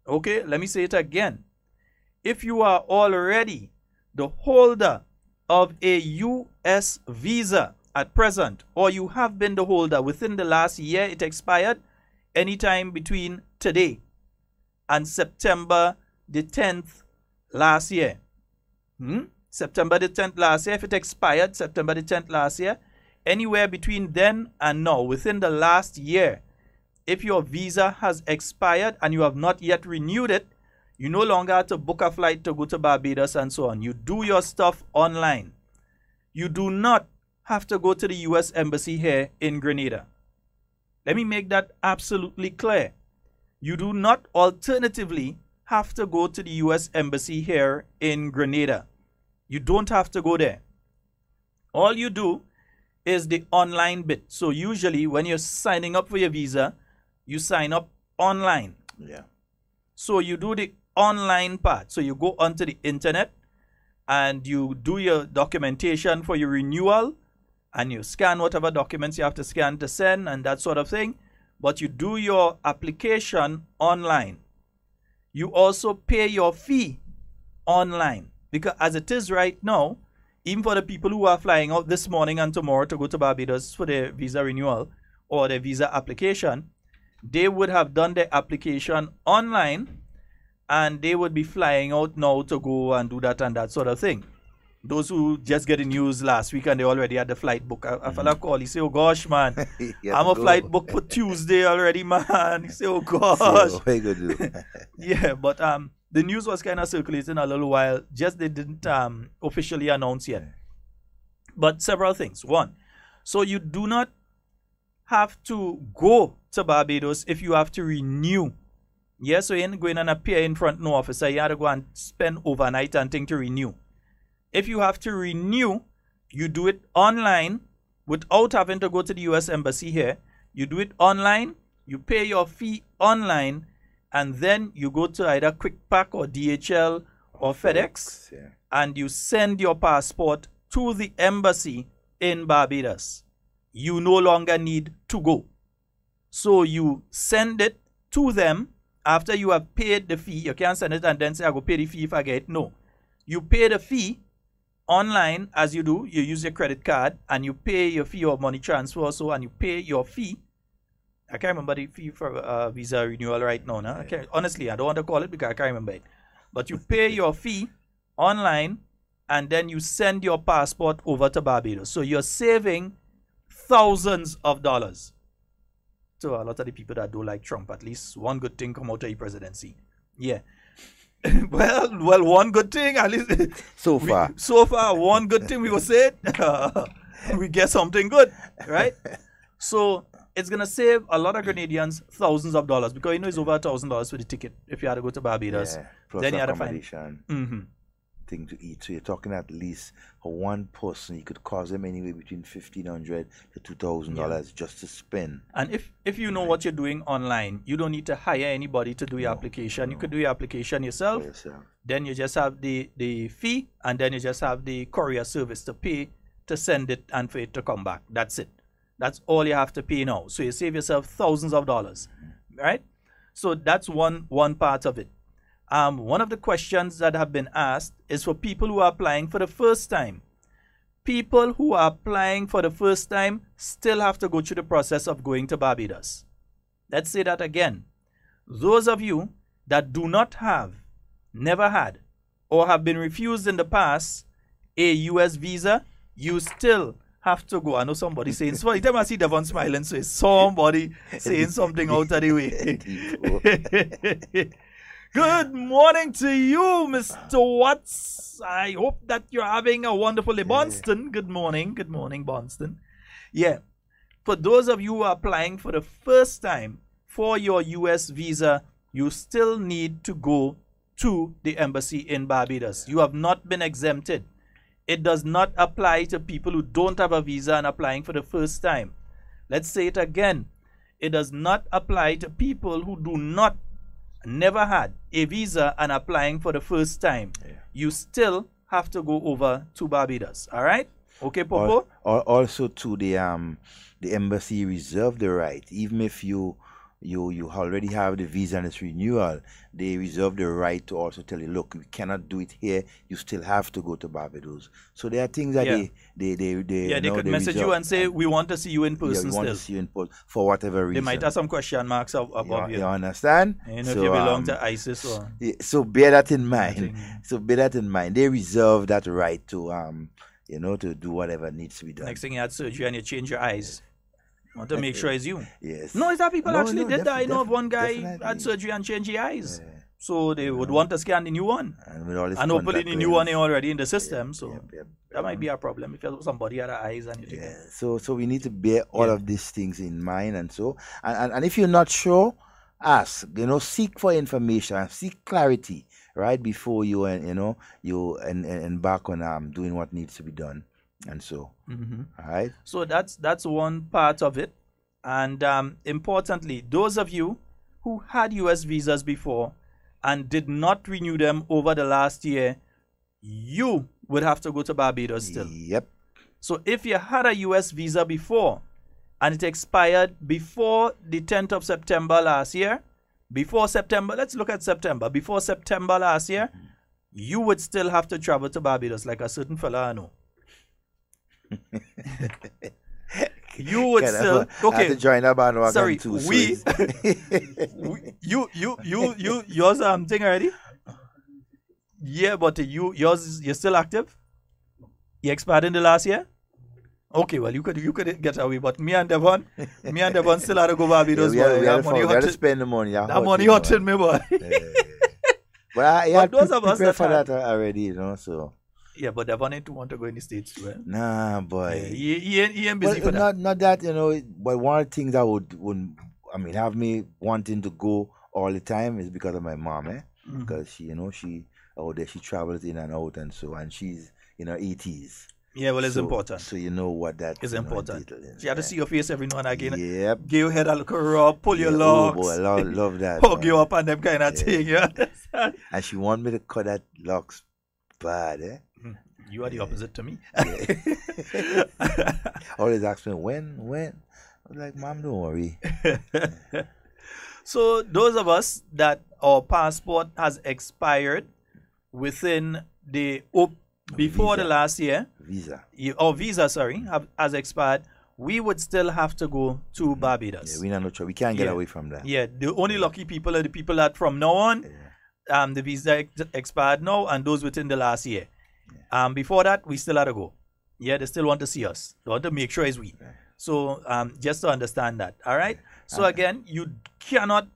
Okay, let me say it again. If you are already the holder of a U.S. visa at present, or you have been the holder within the last year it expired, anytime between today and September the 10th last year. September the 10th last year, if it expired September the 10th last year, anywhere between then and now, within the last year, if your visa has expired and you have not yet renewed it, you no longer have to book a flight to go to Barbados and so on. You do your stuff online. You do not have to go to the U.S. Embassy here in Grenada. Let me make that absolutely clear. You do not alternatively have to go to the U.S. Embassy here in Grenada. You don't have to go there. All you do is the online bit. So usually when you're signing up for your visa, you sign up online. So you do the online part. So you go onto the internet and you do your documentation for your renewal, and you scan whatever documents you have to scan to send and that sort of thing. But you do your application online. You also pay your fee online, because as it is right now, even for the people who are flying out this morning and tomorrow to go to Barbados for their visa renewal or their visa application, they would have done their application online and they would be flying out now to go and do that and that sort of thing. Those who just get the news last week and they already had the flight book. A fella call, he say, oh gosh, man, I'm a flight book for Tuesday already, man. He say, oh gosh. So, what you gonna do? Yeah, but the news was kind of circulating a little while, just they didn't officially announce yet. But several things. One, so you do not have to go to Barbados if you have to renew. Yeah, so you ain't going and appear in front no officer. You have to go and spend overnight and thing to renew. If you have to renew, you do it online without having to go to the U.S. Embassy here. You do it online, you pay your fee online, and then you go to either QuickPack or DHL or FedEx, and you send your passport to the embassy in Barbados. You no longer need to go. So you send it to them after you have paid the fee. You can't send it and then say, I go pay the fee if I get it. No. You pay the fee online as you do. You use your credit card and you pay your fee or money transfer also, and you pay your fee. I can't remember the fee for visa renewal right now. No? Honestly, I don't want to call it because I can't remember it. But you pay your fee online and then you send your passport over to Barbados. So you're saving thousands of dollars. So a lot of the people that don't like Trump, at least one good thing come out of the presidency. Yeah. well, one good thing, at least. So far. So far, one good thing we will say, we get something good, right? So it's going to save a lot of Grenadians thousands of dollars, because you know it's over $1,000 for the ticket if you had to go to Barbados. Yeah, plus then you had to accommodation, thing to eat. So you're talking at least for one person, you could cost them anywhere between $1,500 to $2,000 just to spend. And if you know what you're doing online, you don't need to hire anybody to do your application. You could do your application yourself. Then you just have the fee, and then you just have the courier service to pay to send it and for it to come back. That's it. That's all you have to pay now. So you save yourself thousands of dollars, right? So that's one part of it. One of the questions that have been asked is for people who are applying for the first time. People who are applying for the first time still have to go through the process of going to Barbados. Let's say that again. Those of you that do not have, never had, or have been refused in the past a U.S. visa, you still have to go. I know somebody saying, so every time I see Devon smiling, so it's somebody saying something out of the way. Good morning to you, Mr. Watts. I hope that you're having a wonderful day. Bonston, good morning. Good morning, Bonston. Yeah, for those of you who are applying for the first time for your U.S. visa, you still need to go to the embassy in Barbados. You have not been exempted. It does not apply to people who don't have a visa and applying for the first time. Let's say it again. It does not apply to people who never had a visa and applying for the first time. You still have to go over to Barbados. All right? Okay, Popo? Also, to the embassy reserve the right, even if you already have the visa and its renewal, they reserve the right to also tell you, look, we cannot do it here. You still have to go to Barbados. So there are things that they could message you and say, we want to see you in person. We want to see you in person for whatever reason. They might have some question marks above you. You understand? You know, if you belong to ISIS or... So bear that in mind. So bear that in mind. They reserve that right to to do whatever needs to be done. Next thing you had surgery and you change your eyes. Want to make sure it's you. Yes. No, it's that people actually did that. I know of one guy had surgery and changed the eyes. So they would want to scan the new one. And hopefully the new one is already in the system. So that might be a problem if somebody had eyes and you So we need to bear all of these things in mind and if you're not sure, ask. Seek for information, seek clarity right before you embark on doing what needs to be done. And so, all right. So that's one part of it. And importantly, those of you who had U.S. visas before and did not renew them over the last year, you would have to go to Barbados still. Yep. So if you had a U.S. visa before and it expired before the 10th of September last year, before September, let's look at September, before September last year, you would still have to travel to Barbados, like a certain fella I know. You would still to join a bandwagon. Sorry, too, yours thing already. Yeah, but yours you're still active. You expired in the last year. Okay, well you could get away, but me and Devon still had to go Barbados. We had to spend the money. That money hurting me, boy. But I had prepared for that already, so. Yeah, but Devon ain't want to go in the States too. Nah, boy. He ain't busy for that. Not that, but one of the things that would have me wanting to go all the time is because of my mom, Because she she travels in and out and so, and she's in her 80s. Yeah, well, it's important. So you know what that is important. She had to see your face every now and again. Yep. Give your head a look rub, pull your locks. Oh boy, love that. Hug you up and them kind of thing, yeah. And she want me to cut that locks bad, eh? You are the opposite to me. Always ask me when. I was like, Mom, don't worry. So those of us that our passport has expired within the before the last year, visa has expired, we would still have to go to Barbados. Yeah, we can't get away from that. Yeah, the only lucky people are the people that from now on, the visa expired now, and those within the last year. Before that, we still had to go. Yeah, they still want to see us. They want to make sure it's we. So just to understand that. All right. So again, you cannot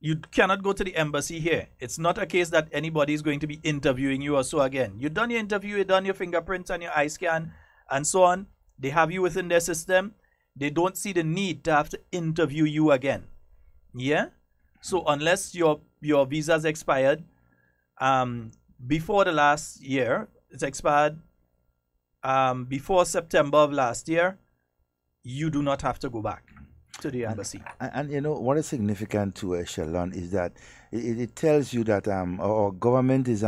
go to the embassy here. It's not a case that anybody is going to be interviewing you or so again. You've done your interview, you've done your fingerprints and your eye scan and so on. They have you within their system. They don't see the need to have to interview you again. Yeah. So unless your visa's expired, before the last year, it's expired before September of last year, you do not have to go back. to the embassy. And you know, what is significant to Sheldon is that it tells you that our government is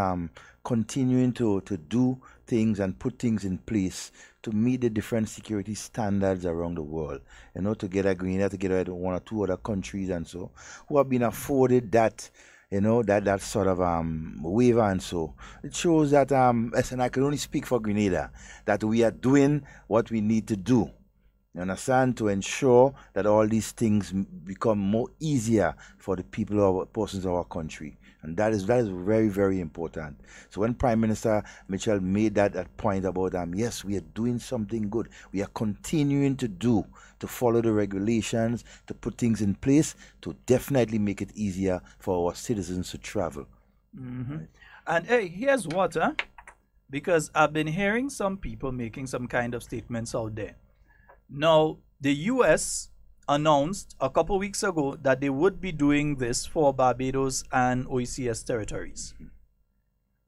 continuing to do things and put things in place to meet the different security standards around the world. You know, together with one or two other countries and so, who have been afforded that, you know, that sort of waiver and so. It shows that, and I can only speak for Grenada, that we are doing what we need to do. You understand? To ensure that all these things become more easier for the people or persons of our country. And that is very, very important. So when Prime Minister Mitchell made that point about, yes, we are doing something good. We are continuing to follow the regulations, to put things in place, to definitely make it easier for our citizens to travel. Right. And hey, here's what, because I've been hearing some people making some kind of statements out there. Now, the U.S. announced a couple weeks ago that they would be doing this for Barbados and OECS territories.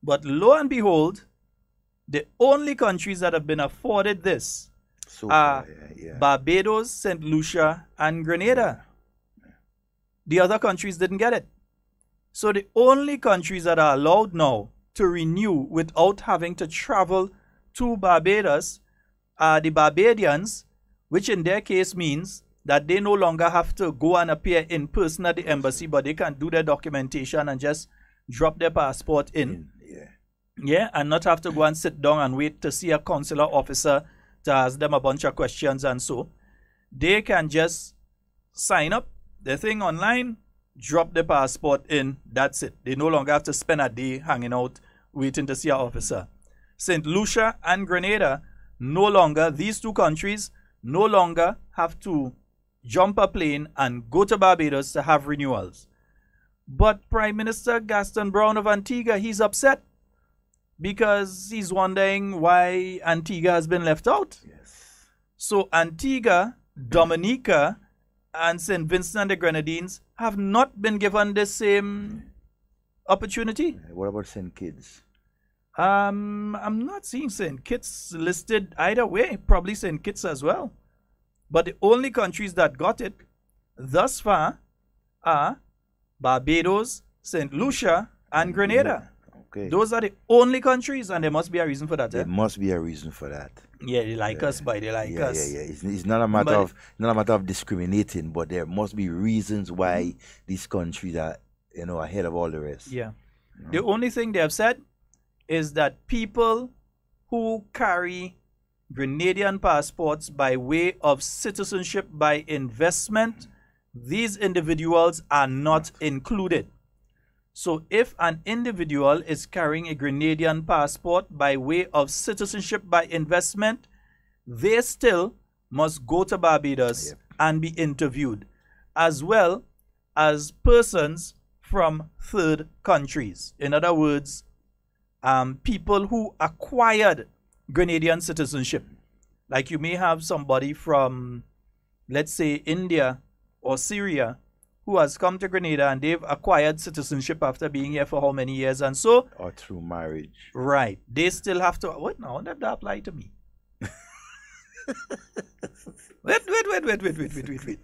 But lo and behold, the only countries that have been afforded this are Barbados, St. Lucia, and Grenada. The other countries didn't get it. So the only countries that are allowed now to renew without having to travel to Barbados are the Barbadians, which in their case means that they no longer have to go and appear in person at the embassy, but they can do their documentation and just drop their passport in. Yeah, and not have to go and sit down and wait to see a consular officer to ask them a bunch of questions and so. They can just sign up their thing online, drop their passport in, that's it. They no longer have to spend a day hanging out waiting to see an officer. St. Lucia and Grenada, no longer, these two countries no longer have to jump a plane and go to Barbados to have renewals. But Prime Minister Gaston Brown of Antigua, he's upset because he's wondering why Antigua has been left out. Yes. So Antigua, Dominica, and St. Vincent and the Grenadines have not been given the same opportunity. What about St. Kitts? I'm not seeing St. Kitts listed either way, probably St. Kitts as well. But the only countries that got it thus far are Barbados, St. Lucia, and Grenada. Okay. Those are the only countries, and there must be a reason for that. There must be a reason for that. Yeah, they like us, but they like us. Yeah. It's not a matter of discriminating, but there must be reasons why these countries are, you know, ahead of all the rest. Yeah. You know? The only thing they have said is that people who carry Grenadian passports by way of citizenship by investment, these individuals are not included. So if an individual is carrying a Grenadian passport by way of citizenship by investment, they still must go to Barbados and be interviewed, as well as persons from third countries. In other words, people who acquired Grenadian citizenship. Like you may have somebody from, let's say, India or Syria who has come to Grenada and they've acquired citizenship after being here for how many years and so. Or through marriage. Right. They still have to, what now? That apply to me. Wait.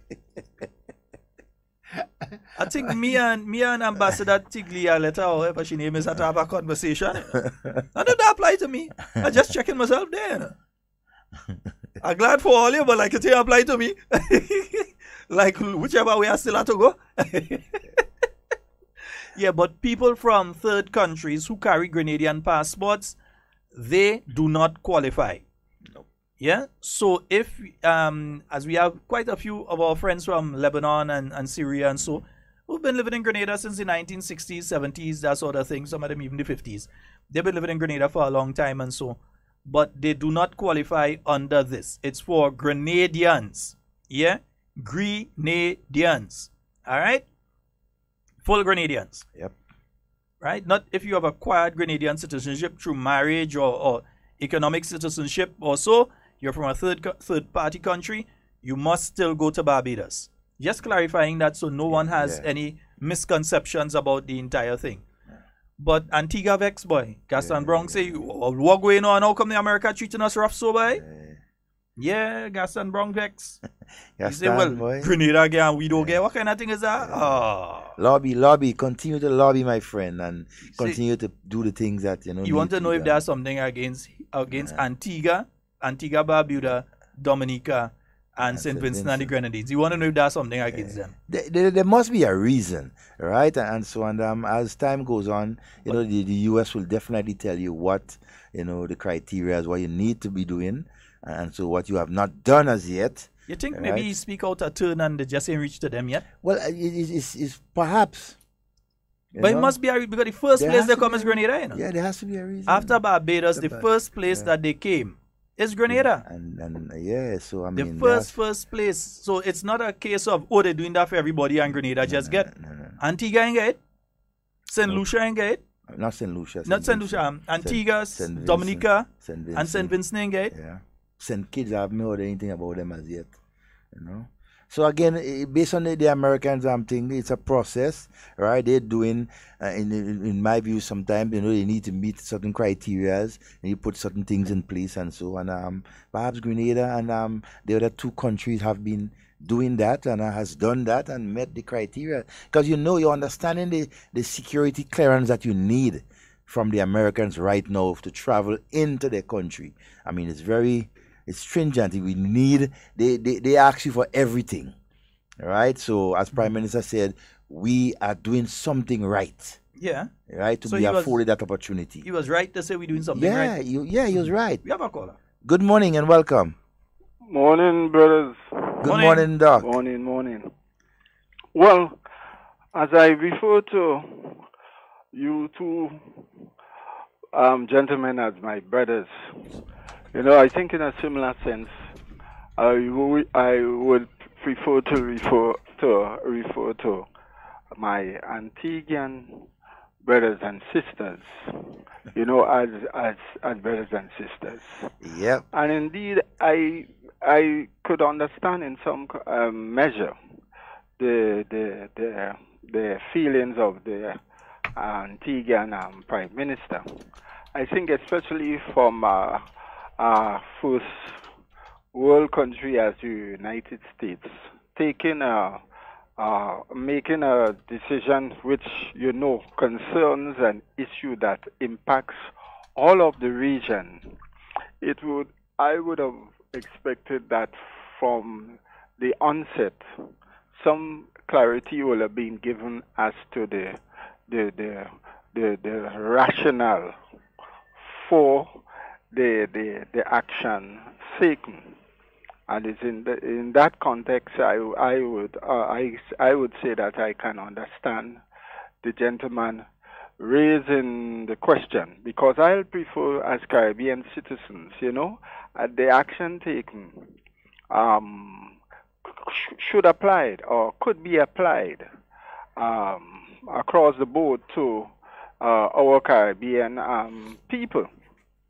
I think me and Ambassador Tiglia letter, however she name is, had to have a conversation. That did apply to me. I just checking myself there. I'm glad for all you, but like it didn't apply to me. Like whichever way I still have to go. Yeah, but people from third countries who carry Grenadian passports, they do not qualify. Yeah, so if, as we have quite a few of our friends from Lebanon and Syria and so, who've been living in Grenada since the 1960s, 70s, that sort of thing, some of them even the 50s. They've been living in Grenada for a long time and so, but they do not qualify under this. It's for Grenadians. Yeah, Grenadians. All right? Full Grenadians. Yep. Right? Not if you have acquired Grenadian citizenship through marriage or economic citizenship or so, you're from a third party country, you must still go to Barbados. Just clarifying that so no one has any misconceptions about the entire thing. But Antigua vex boy. Gaston Brown say, what going on? How come the America treating us rough so boy? Yeah, Gaston Bronx. You say, Gaston, well, boy. Grenada get we don't get. What kind of thing is that? Oh. Lobby. Continue to lobby, my friend, and continue to do the things that You need want to know if done. there's something against Antigua, Barbuda, Dominica, and St. Vincent and the Grenadines. You want to know if there's something against them? There must be a reason, right? And so, as time goes on, the U.S. will definitely tell you what, the criteria is, what you need to be doing, and so what you have not done as yet. You think maybe he speak out a turn and they just ain't reached to them yet? Well, it's perhaps. But it must be a reason, because the first place they come is Grenada, Yeah, there has to be a reason. After Barbados, the first place that they came is Grenada. And so I mean, the first place. So it's not a case of, they're doing that for everybody and Grenada just get. Antigua ain't get it. St. Lucia ain't get it. Not St. Lucia. Not St. Lucia. Antigua, Dominica, and St. Vincent ain't get it. Yeah. St. Kitts, I haven't heard anything about them as yet. So again, based on the Americans, I'm thinking it's a process, right? They're doing, in my view, sometimes they need to meet certain criteria, and you put certain things in place and so on. Perhaps Grenada and the other two countries have been doing that and has done that and met the criteria, because you're understanding the security clearance that you need from the Americans right now to travel into their country. I mean, it's stringent. We need, they ask you for everything, right? So as Prime Minister said, we are doing something right. Yeah. Right, to be afforded that opportunity. He was right to say we're doing something right. He was right. We have a caller. Good morning and welcome. Morning, brothers. Good morning, Doc. Morning. Well, as I refer to you two gentlemen as my brothers, I think in a similar sense, I would prefer to refer to my Antiguan brothers and sisters, as brothers and sisters. Yeah. And indeed, I could understand in some measure the feelings of the Antiguan Prime Minister. I think especially from first world country as the United States, making a decision which concerns an issue that impacts all of the region. I would have expected that from the onset, some clarity will have been given as to the rationale for the action taken, and it's in that context I would say that I can understand the gentleman raising the question, because I'll prefer, as Caribbean citizens, the action taken should apply or could be applied across the board to our Caribbean people.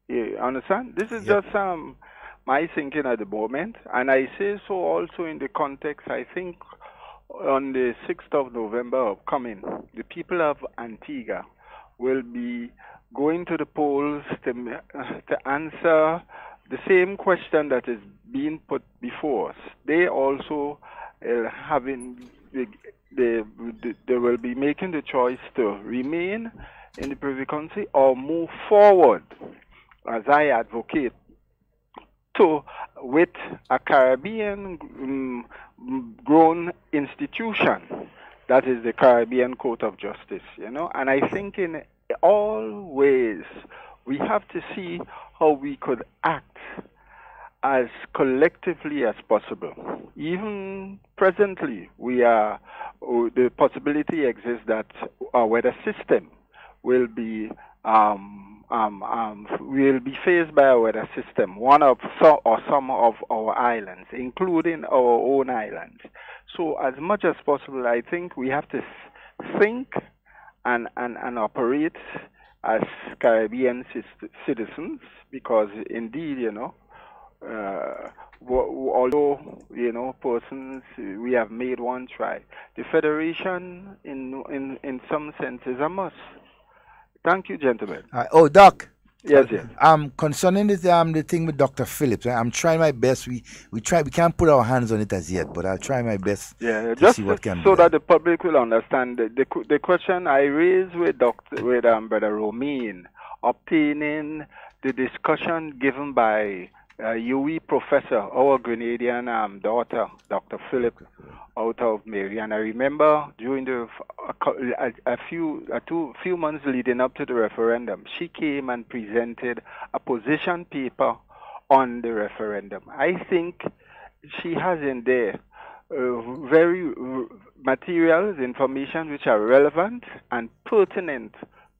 You understand? This is just my thinking at the moment, and I say so also in the context, I think, on the 6th of November upcoming, the people of Antigua will be going to the polls to answer the same question that is being put before us. They also they will be making the choice to remain in the Privy Council or move forward, as I advocate, with a Caribbean grown institution that is the Caribbean Court of Justice, And I think in all ways we have to see how we could act as collectively as possible. Even presently, the possibility exists that our weather system will be faced by a weather system, some of our islands, including our own islands. So as much as possible, I think we have to think and operate as Caribbean citizens, because indeed, although persons, we have made one try. The federation, in some sense, is a must. Thank you, gentlemen. Doc. Yes, yes. Concerning this, the thing with Dr. Phillips, I'm trying my best. We can't put our hands on it as yet, but I'll try my best to just see what can be so done. that the public will understand the question I raised with Brother Romain, obtaining the discussion given by UE professor, our Grenadian daughter, Dr. Philip, out of Mary. And I remember during a few months leading up to the referendum, she came and presented a position paper on the referendum. I think she has in there very materials, information which are relevant and pertinent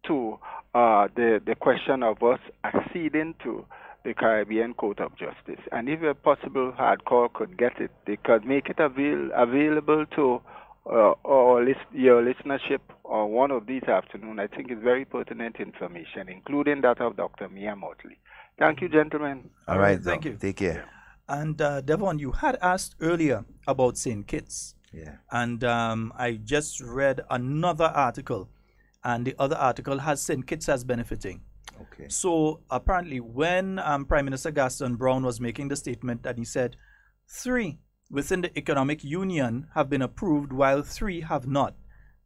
to the question of us acceding to the Caribbean Court of Justice. And if a possible hardcore could get it, they could make it available to your listenership on one of these afternoon. I think it's very pertinent information, including that of Dr. Mia Motley. Thank you, gentlemen. All right, thank you. Take care. And Devon, you had asked earlier about St. Kitts. Yeah. And I just read another article, and the other article has St. Kitts as benefiting. Okay. So apparently when Prime Minister Gaston Brown was making the statement that he said 3 within the economic union have been approved while 3 have not.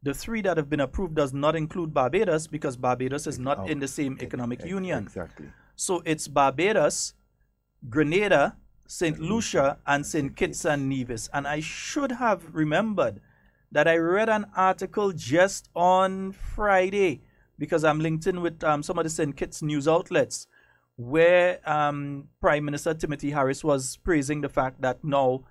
The 3 that have been approved does not include Barbados because Barbados is not in the same economic union. Exactly. So it's Barbados, Grenada, St. Lucia, and St. Kitts and Nevis. And I should have remembered that I read an article just on Friday, because I'm linked in with some of the St. Kitts news outlets, where Prime Minister Timothy Harris was praising the fact that now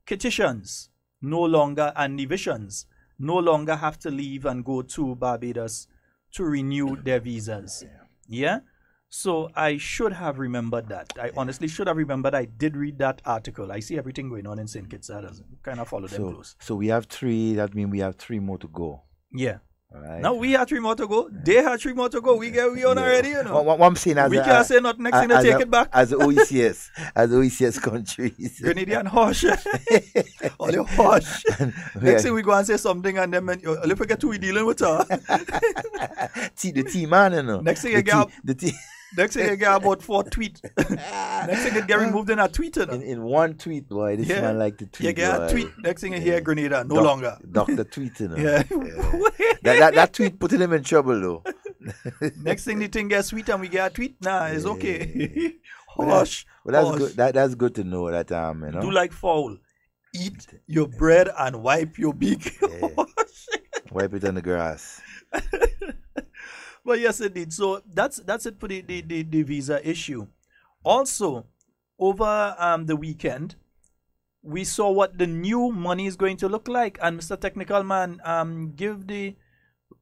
Kittitians no longer and Nevisians no longer have to leave and go to Barbados to renew their visas. Yeah? So I should have remembered that. I honestly should have remembered. I did read that article. I see everything going on in St. Kitts. I kind of follow them close. So we have 3. That means we have 3 more to go. Yeah. Right. Now we have 3 more to go. They have 3 more to go. We on already, you know. What I'm saying, we can't say nothing next thing to take it back. As OECS countries. Grenadian hush. Only hush. Next thing we go and say something and then you forget who we dealing with her. The T man, you know. Next thing you get next thing you get about 4 tweets. Next thing you get removed in a tweet. You know? In one tweet, boy. This man like to tweet. You get a tweet. Next thing you hear Grenada, no longer. Dr. Tweet, you know. Yeah. That tweet putting him in trouble, though. Next thing the thing gets sweet and we get a tweet, nah, it's okay. Hush. Well, that's good. That's good to know that, you know. Do like fowl. Eat your bread and wipe your beak. Wipe it on the grass. But yes, indeed. So that's it for the visa issue. Also, over the weekend, we saw what the new money is going to look like. And Mr. Technical Man, give the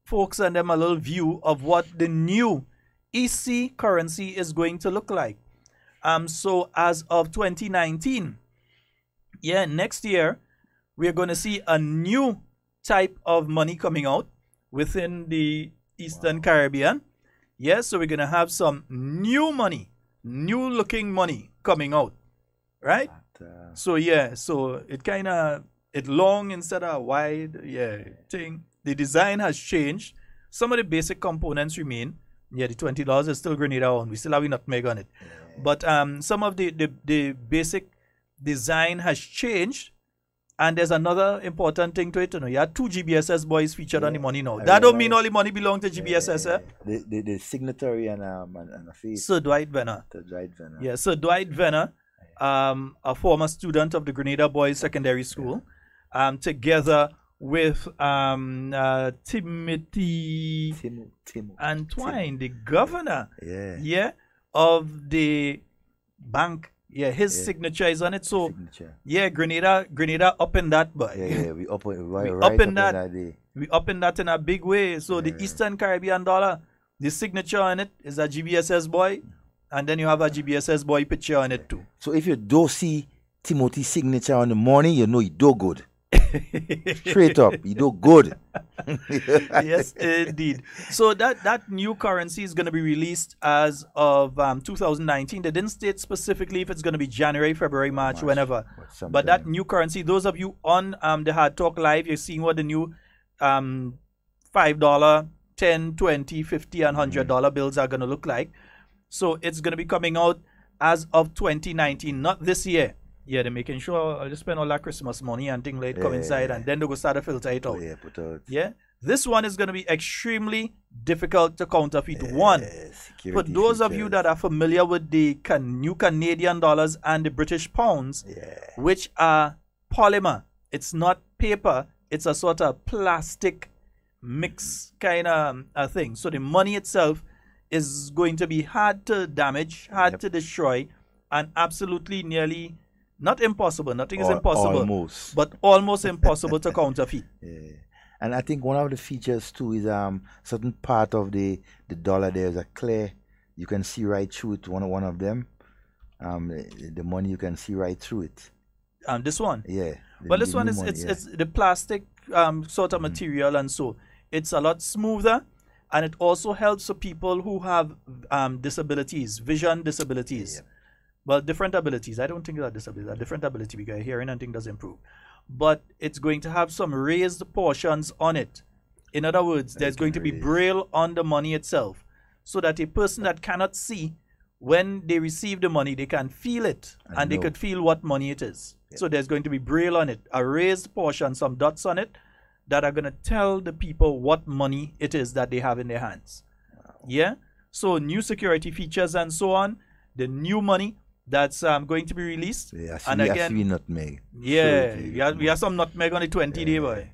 folks and them a little view of what the new EC currency is going to look like. So as of 2019, next year, we're going to see a new type of money coming out within the Eastern Caribbean. So we're going to have some new money, new looking money coming out, right? So it kind of, it long instead of wide, thing. The design has changed. Some of the basic components remain. The $20 is still Grenada on. We still have a nutmeg on it. But some of the basic design has changed. And there's another important thing to it. You have 2 GBSS boys featured on the money now. That don't mean all the money belongs to GBSS. The signatory and a face. Sir Dwight Venner. Sir Dwight Venner, a former student of the Grenada Boys Secondary School, together with Timothy Antoine, the governor of the bank. His signature is on it. So, Grenada up in that, boy. We up in that. We up in that in a big way. So, the Eastern Caribbean dollar, the signature on it is a GBSS boy, and then you have a GBSS boy picture on it too. So, if you don't see Timothy's signature on the money, you know you do good. Straight up, you do good. Yes, indeed. So that new currency is going to be released as of 2019. They didn't state specifically if it's going to be January, February, March, whenever. But that new currency, those of you on the Hard Talk Live, you're seeing what the new $5, $10, $20, $50, and $100 bills are going to look like. So it's going to be coming out as of 2019, not this year. Yeah, they're making sure they spend all that Christmas money and things like come inside, and then they go start to filter it out. Yeah, this one is going to be extremely difficult to counterfeit. One, for those of you that are familiar with the new Canadian dollars and the British pounds, which are polymer, it's not paper, it's a sort of plastic mix kind of thing. So the money itself is going to be hard to damage, hard to destroy, and absolutely nearly not impossible. Nothing is impossible, but almost impossible to counterfeit. And I think one of the features too is certain part of the dollar there is a clear. You can see right through it. One of them, the money you can see right through it. This one. Yeah. Well, this one is it's the plastic sort of material, and so it's a lot smoother, and it also helps for people who have disabilities, vision disabilities. Well, different abilities. I don't think that disability, a different ability, because hearing and thing does improve. But it's going to have some raised portions on it. In other words, there's going to be braille on the money itself, so that a person that cannot see, when they receive the money, they can feel it, and they could feel what money it is. So there's going to be braille on it, a raised portion, some dots on it, that are going to tell the people what money it is that they have in their hands. Yeah? So new security features and so on, the new money that's going to be released. And again, nutmeg. Yeah, we have some nutmeg on the 20-day, boy.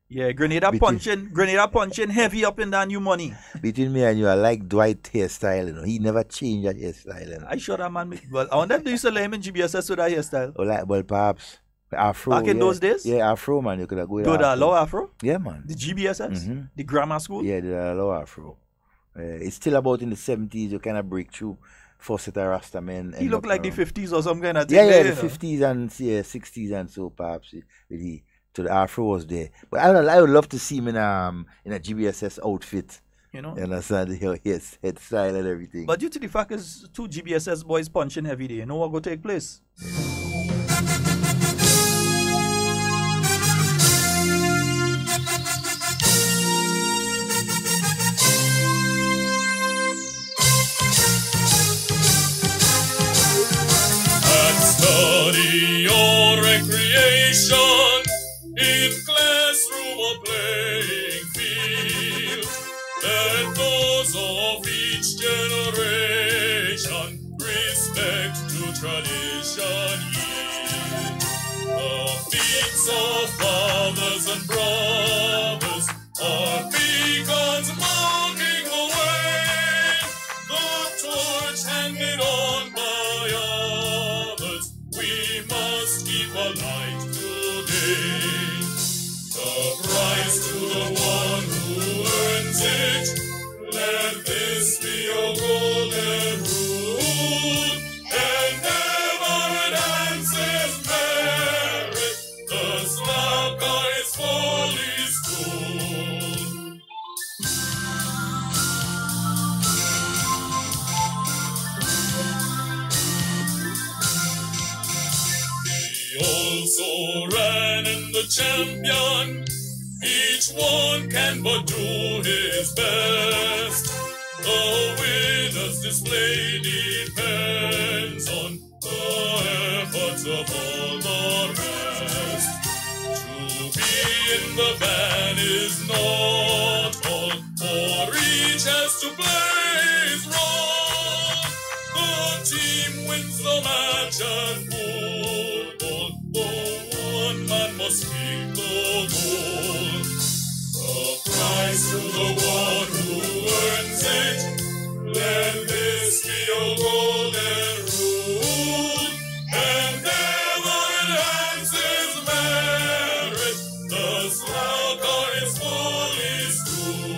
Yeah, Grenada punching heavy up in that new money. Between me and you, I like Dwight hairstyle, you know. He never changed that hairstyle. You know? I sure that man. Well, I wonder if they used to let him in GBSS with that hairstyle. Well, perhaps Afro. Back in those days? Yeah, Afro, man. You could have go with Afro. Did allow Afro? Yeah, man. The GBSS? The grammar school? Yeah, they allow Afro. It's still about in the 70s, you kind of break through for set of Rasta men. He looked like the 50s or some kind of thing. Yeah, the 50s and 60s and so perhaps. So the Afro was there. But I would love to see him in a GBSS outfit. You understand? His head style and everything. But due to the fact is 2 GBSS boys punching every day, you know what will take place? Study or recreation in classroom or playing field. Let those of each generation respect to tradition yield. The feet of fathers and brothers are beacons marking the way. The torch handed on by others, we must keep alight today. The prize to the one who earns it, let this be your golden rule, and never enhances merit, the slacker is folly's school. He also ran in the champion, each one can but do his best. The winner's display depends on the efforts of all the rest. To be in the van is not all, for each has to play his role. The team wins the match and football, the one man must keep the goal. The prize to the one who earns it, let this be your golden rule, and never enhances merit, the slacker is folly's school.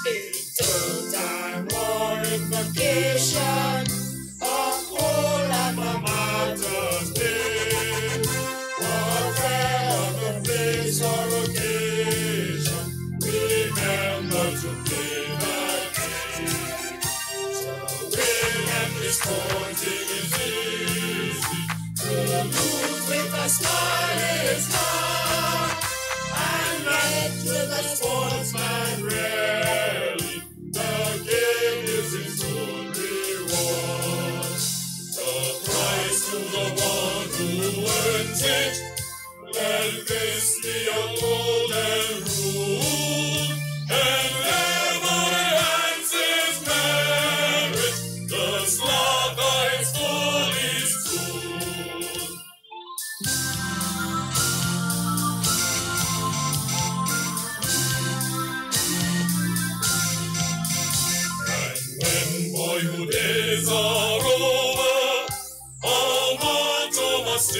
It's a time or vacation, a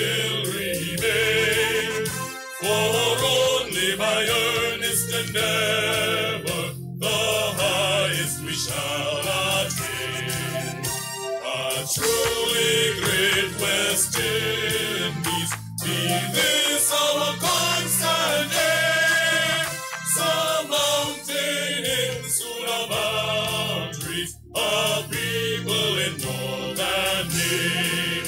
still remain. For only by earnest endeavor the highest we shall attain. A truly great West Indies, be this our constant aim. Surmounting insular boundaries, a people in northern name.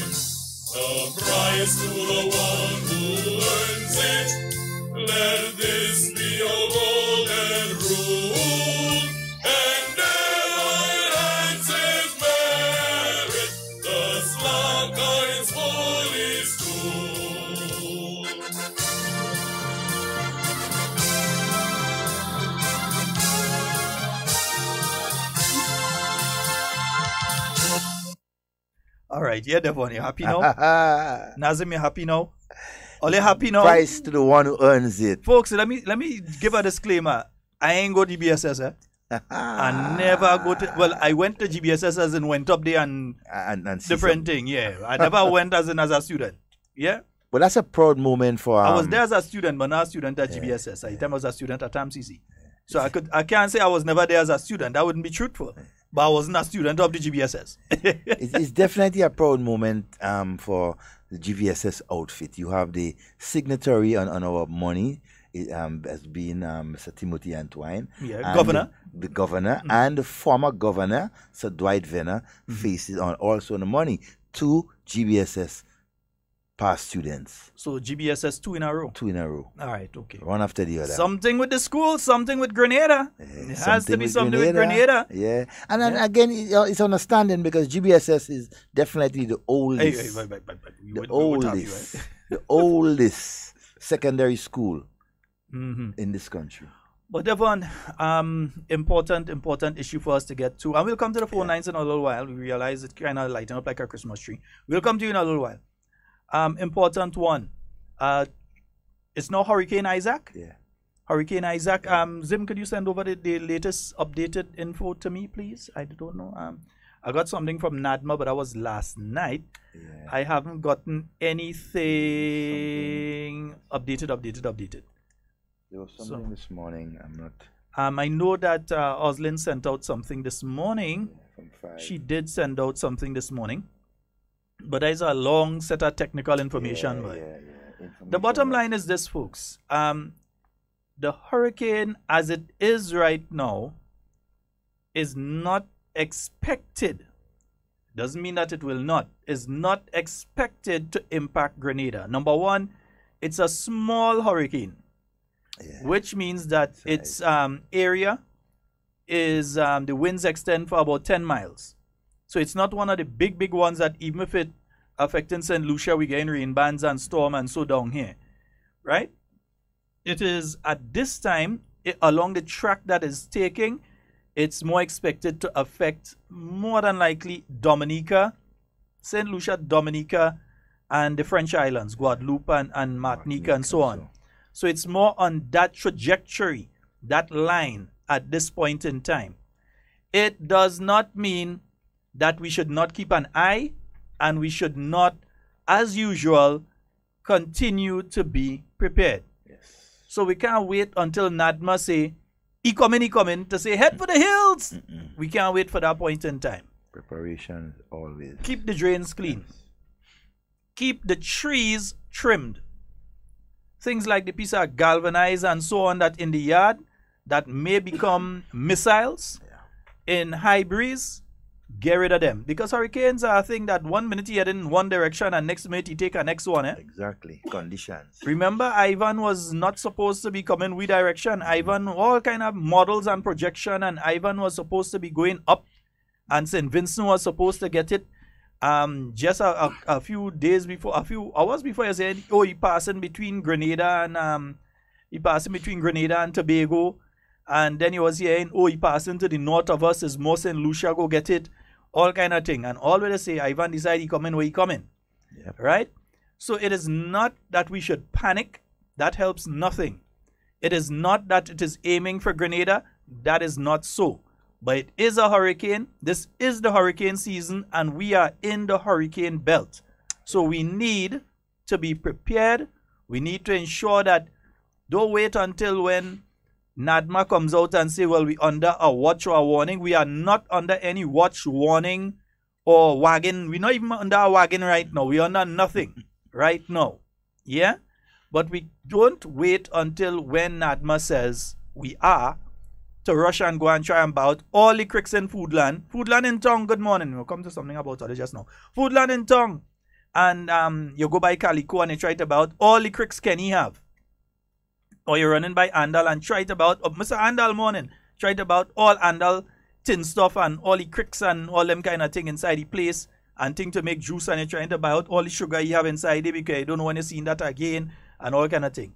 The prize to the one who earns it, let this be your golden rule. And never ends his merit, the slacker is fully schooled. All right, yeah, Devon, you happy now? Nazim, you happy now? Ole happy now? Price to the one who earns it. Folks, let me give a disclaimer. I ain't go to GBSS, I never go to, well, I went to GBSS as in went up there and different thing, yeah. I never went as a student, yeah. But that's a proud moment for... I was there as a student, but not a student at GBSS. I was a student at TAMCC. So I can't say I was never there as a student. That wouldn't be truthful. But I wasn't a student of the GBSS. It's definitely a proud moment for the GBSS outfit. You have the signatory on our money. It has been Mr. Timothy Antoine. Yeah, governor. The governor and the former governor, Sir Dwight Venner, faces on also on the money. 2 GBSS past students. So GBSS 2 in a row? 2 in a row. All right, okay. One after the other. Something with the school, something with Grenada. It has to be something with Grenada. Yeah. And then again, it's understanding because GBSS is definitely the oldest. The oldest. The oldest secondary school in this country. But Devon, important issue for us to get to. And we'll come to the phone lines in a little while. We realize it kind of lighting up like a Christmas tree. We'll come to you in a little while. Important one. It's now Hurricane Isaac. Yeah. Hurricane Isaac. Zim, could you send over the latest updated info to me, please? I don't know. I got something from NADMA, but that was last night. Yeah. I haven't gotten anything updated. There was something this morning. I'm not. I know that Oslin sent out something this morning. From 5. She did send out something this morning. But there's a long set of technical information. The bottom line is this, folks. The hurricane, as it is right now, is not expected. Doesn't mean that it will not. Is not expected to impact Grenada. Number one, it's a small hurricane, which means that its area is the winds extend for about 10 miles. So it's not one of the big ones that even if it affecting St. Lucia, we get rain bands and storm and so down here, right? It is at this time, along the track that is taking, it's more expected to affect more than likely Dominica, St. Lucia, Dominica, and the French islands, Guadeloupe and Martinique and so on. So it's more on that trajectory, that line at this point in time. It does not mean that we should not keep an eye and we should not, as usual, continue to be prepared. So we can't wait until NADMA say, he coming, to say, head for the hills. We can't wait for that point in time. Preparation always. Keep the drains clean. Keep the trees trimmed. Things like the piece of galvanized and so on that in the yard that may become missiles in high breeze, get rid of them. Because hurricanes are a thing that 1 minute you head in one direction and next minute you take a next one. Exactly. Conditions. Remember, Ivan was not supposed to be coming with direction. Ivan, all kind of models and projection, and Ivan was supposed to be going up, and St. Vincent was supposed to get it just a few days before, a few hours before. You said, oh, he passing between Grenada and Tobago. And then he was hearing, oh, he passing to the north of us, is more St. Lucia, go get it. All kind of thing. And all they say, Ivan decide he coming where he coming. Yep. Right? So it is not that we should panic. That helps nothing. It is not that it is aiming for Grenada. That is not so. But it is a hurricane. This is the hurricane season, and we are in the hurricane belt. So we need to be prepared. We need to ensure that don't wait until when NADMA comes out and say, well, we under a watch or a warning. We are not under any watch, warning, or wagon. We're not even under a wagon right now. We're under nothing right now. Yeah? But we don't wait until when NADMA says we are to rush and go and try and bout all the cricks in Foodland. Foodland in Tongue, good morning. We'll come to something about it just now. Foodland in Tongue. And you go by Calico and you try to bout all the cricks Kenny have. Or you're running by Andal and try to bout, Mr. Andal morning, try to bout all Andal tin stuff and all the cricks and all them kind of thing inside the place and thing to make juice, and you're trying to buy out all the sugar you have inside it because you don't know when you're seeing that again and all kind of thing.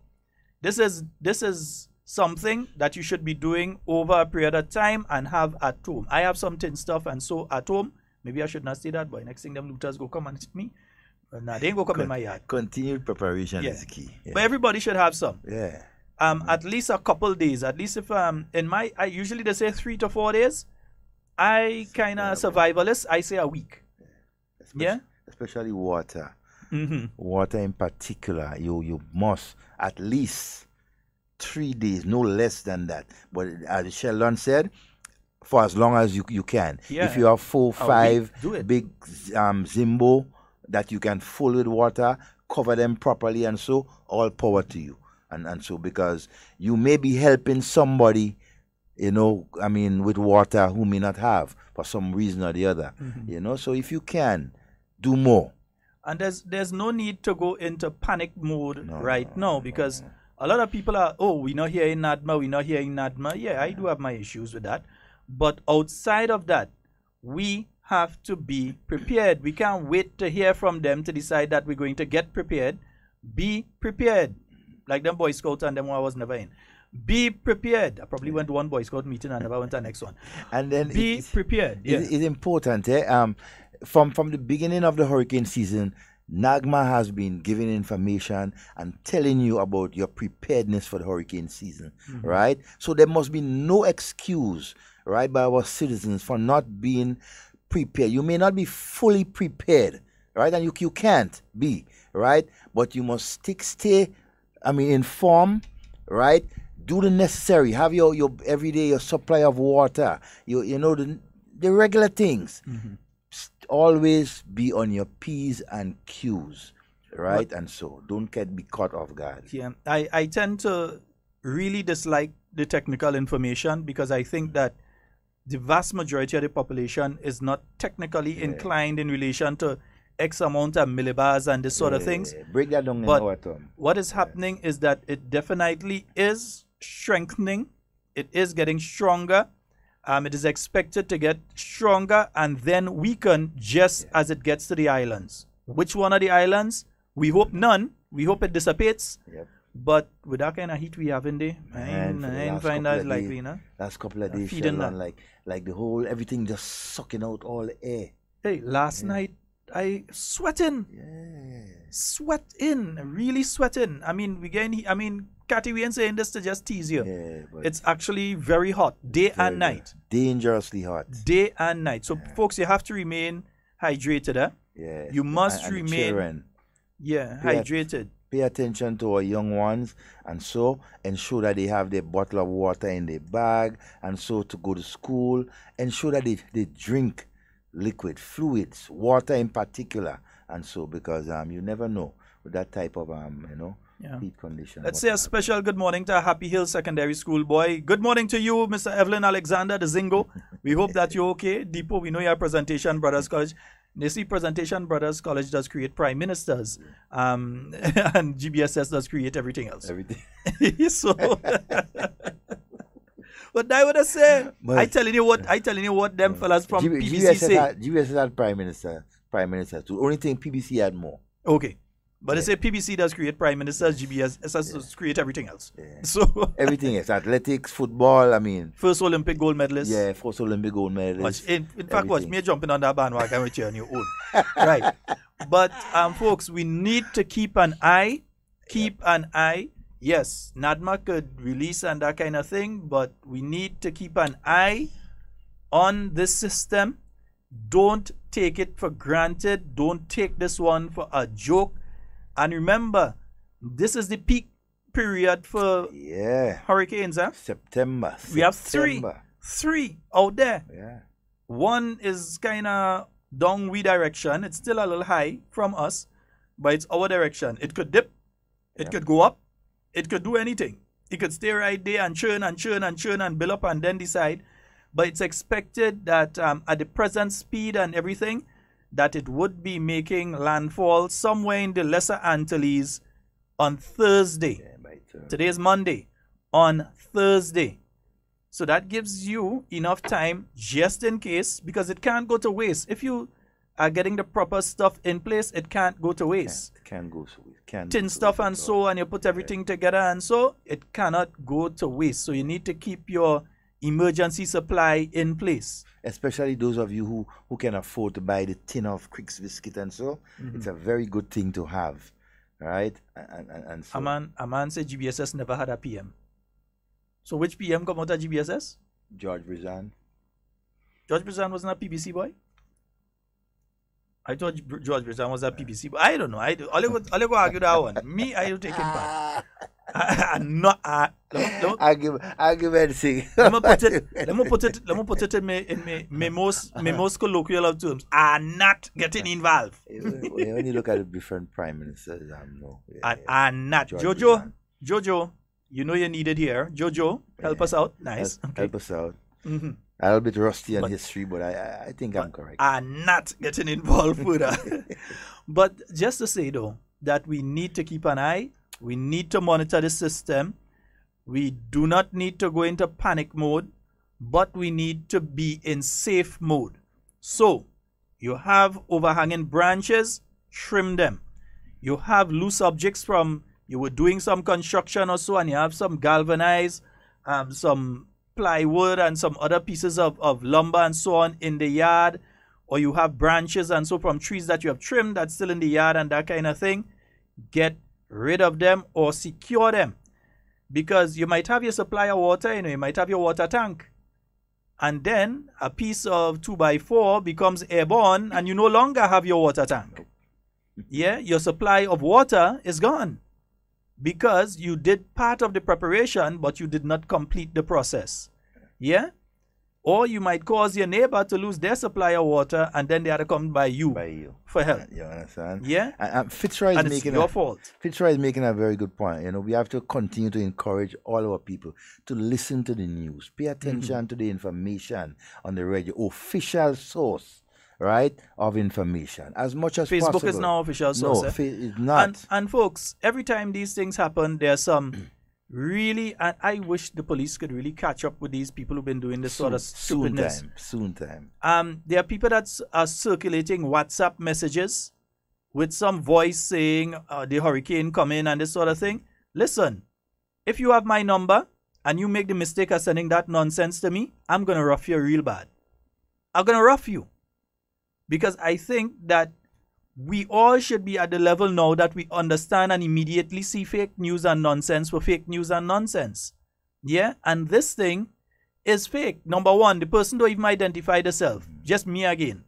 This is something that you should be doing over a period of time and have at home. I have some tin stuff and so at home. Maybe I should not say that, but next thing them looters go come and hit me. Nah, they ain't go come in my yard. Continued preparation is key. Yeah. But everybody should have some. Yeah. At least a couple days. At least if I usually they say 3 to 4 days. I kind of survivalist. I say a week. Especially water. Mm-hmm. Water in particular. You must at least 3 days, no less than that. But as Sheldon said, for as long as you can. Yeah. If you have 4, 5 big Zimbo that you can fill with water, cover them properly, and so all power to you. And so because you may be helping somebody, with water who may not have for some reason or the other. Mm-hmm. So if you can, do more. And there's no need to go into panic mode now because a lot of people are, we're not hearing NADMA, we're not hearing NADMA. Yeah, I do have my issues with that. But outside of that, we have to be prepared. We can't wait to hear from them to decide that we're going to get prepared. Be prepared. Like them Boy Scouts and them I was never in. Be prepared. I probably went to one Boy Scout meeting and never went to the next one. And then be prepared. Yeah. It's important. From the beginning of the hurricane season, NAGMA has been giving information and telling you about your preparedness for the hurricane season, right? So there must be no excuse, right, by our citizens for not being prepared. You may not be fully prepared, right? And you can't be, right? But you must stay informed, right? Do the necessary. Have your everyday your supply of water. The regular things. Always be on your P's and Q's, right? And so don't be caught off guard. Yeah, I tend to really dislike the technical information because I think that the vast majority of the population is not technically inclined in relation to X amount of millibars and this sort of things. Break that down in our term. What is happening is that it definitely is strengthening. It is getting stronger. It is expected to get stronger and then weaken just as it gets to the islands. Which one of the islands? We hope none. We hope it dissipates. Yep. But with that kind of heat we have in there, I ain't find that likely, last couple of days, like the whole everything just sucking out all the air. Hey, last night I sweating. Really sweating. Cathy, we ain't saying this to just tease you. It's actually very hot, day and night. Dangerously hot. Day and night. So, folks, you have to remain hydrated. You must remain hydrated. Pay attention to our young ones, and so ensure that they have their bottle of water in their bag, and so to go to school, ensure that they drink liquid, fluids, water in particular, and so because you never know with that type of heat condition. Let's say a special good morning to Happy Hill Secondary School boy. Good morning to you, Mr. Evelyn Alexander, the Zingo. We hope that you're okay. Depot, we know you're Presentation Brothers College. They see Presentation Brothers College does create prime ministers, and GBSS does create everything else. So, but I would say, I telling you what them fellas from PBC say. GBSS had prime minister too. Only thing PBC had more. Okay. But they say PBC does create prime ministers, GBS does create everything else. So everything else, athletics, football, first Olympic gold medalist. Yeah, first Olympic gold medalist. In fact, watch me jumping on that bandwagon with you on your own. Right. But folks, we need to keep an eye. Yes, NADMA could release and that kind of thing, but we need to keep an eye on this system. Don't take it for granted. Don't take this one for a joke. And remember, this is the peak period for hurricanes. September. We have three out there. Yeah. One is kind of down we direction. It's still a little high from us, but it's our direction. It could dip. It could go up. It could do anything. It could stay right there and churn and churn and churn and build up and then decide. But it's expected that at the present speed and everything, that it would be making landfall somewhere in the Lesser Antilles on Thursday. Today is Monday. On Thursday. So that gives you enough time just in case, because it can't go to waste. If you are getting the proper stuff in place, it can't go to waste. It can't go to waste. Tin stuff and so, and you put everything together and so, it cannot go to waste. So you need to keep your emergency supply in place. Especially those of you who can afford to buy the tin of Crick's biscuit and so. It's a very good thing to have. Right? And so. A man said GBSS never had a PM. So which PM come out of GBSS? George Brizan. George Brizan wasn't a PBC boy? I thought George Brizan was a PBC boy. I don't know. I'll go argue that one. Me, I don't take it back. I'm not. I give anything. Let me put it in my most colloquial of terms. I'm not getting involved. When you look at the different prime ministers, no. I'm not. Jojo, you know you're needed here. Jojo, help us out. Nice. Help us out. A little bit rusty on history, but I think I'm correct. I'm not getting involved further. But just to say though, that we need to keep an eye. We need to monitor the system. We do not need to go into panic mode, but we need to be in safe mode. So, you have overhanging branches, trim them. You have loose objects from, you were doing some construction or so, and you have some galvanized, some plywood and some other pieces of lumber and so on in the yard, or you have branches and so from trees that you have trimmed that's still in the yard and that kind of thing. Get rid of them or secure them, because you might have your supply of water, you might have your water tank, and then a piece of 2x4 becomes airborne and you no longer have your water tank. Your supply of water is gone because you did part of the preparation but you did not complete the process. Or you might cause your neighbor to lose their supply of water and then they have to come by you for help. You understand? And Fitzroy is making your fault. Fitzroy is making a very good point. We have to continue to encourage all our people to listen to the news, pay attention to the information on the radio, official source, right, of information as much as Facebook possible. is now official source. No, it's not. And folks, every time these things happen, there's some really, and I wish the police could really catch up with these people who've been doing this sort of stupidness. Soon time. There are people that are circulating WhatsApp messages with some voice saying the hurricane coming and this sort of thing. Listen, if you have my number and you make the mistake of sending that nonsense to me, I'm going to rough you real bad. I'm going to rough you. Because I think that we all should be at the level now that we understand and immediately see fake news and nonsense for fake news and nonsense. And this thing is fake. Number one, the person don't even identify themselves. Just me again.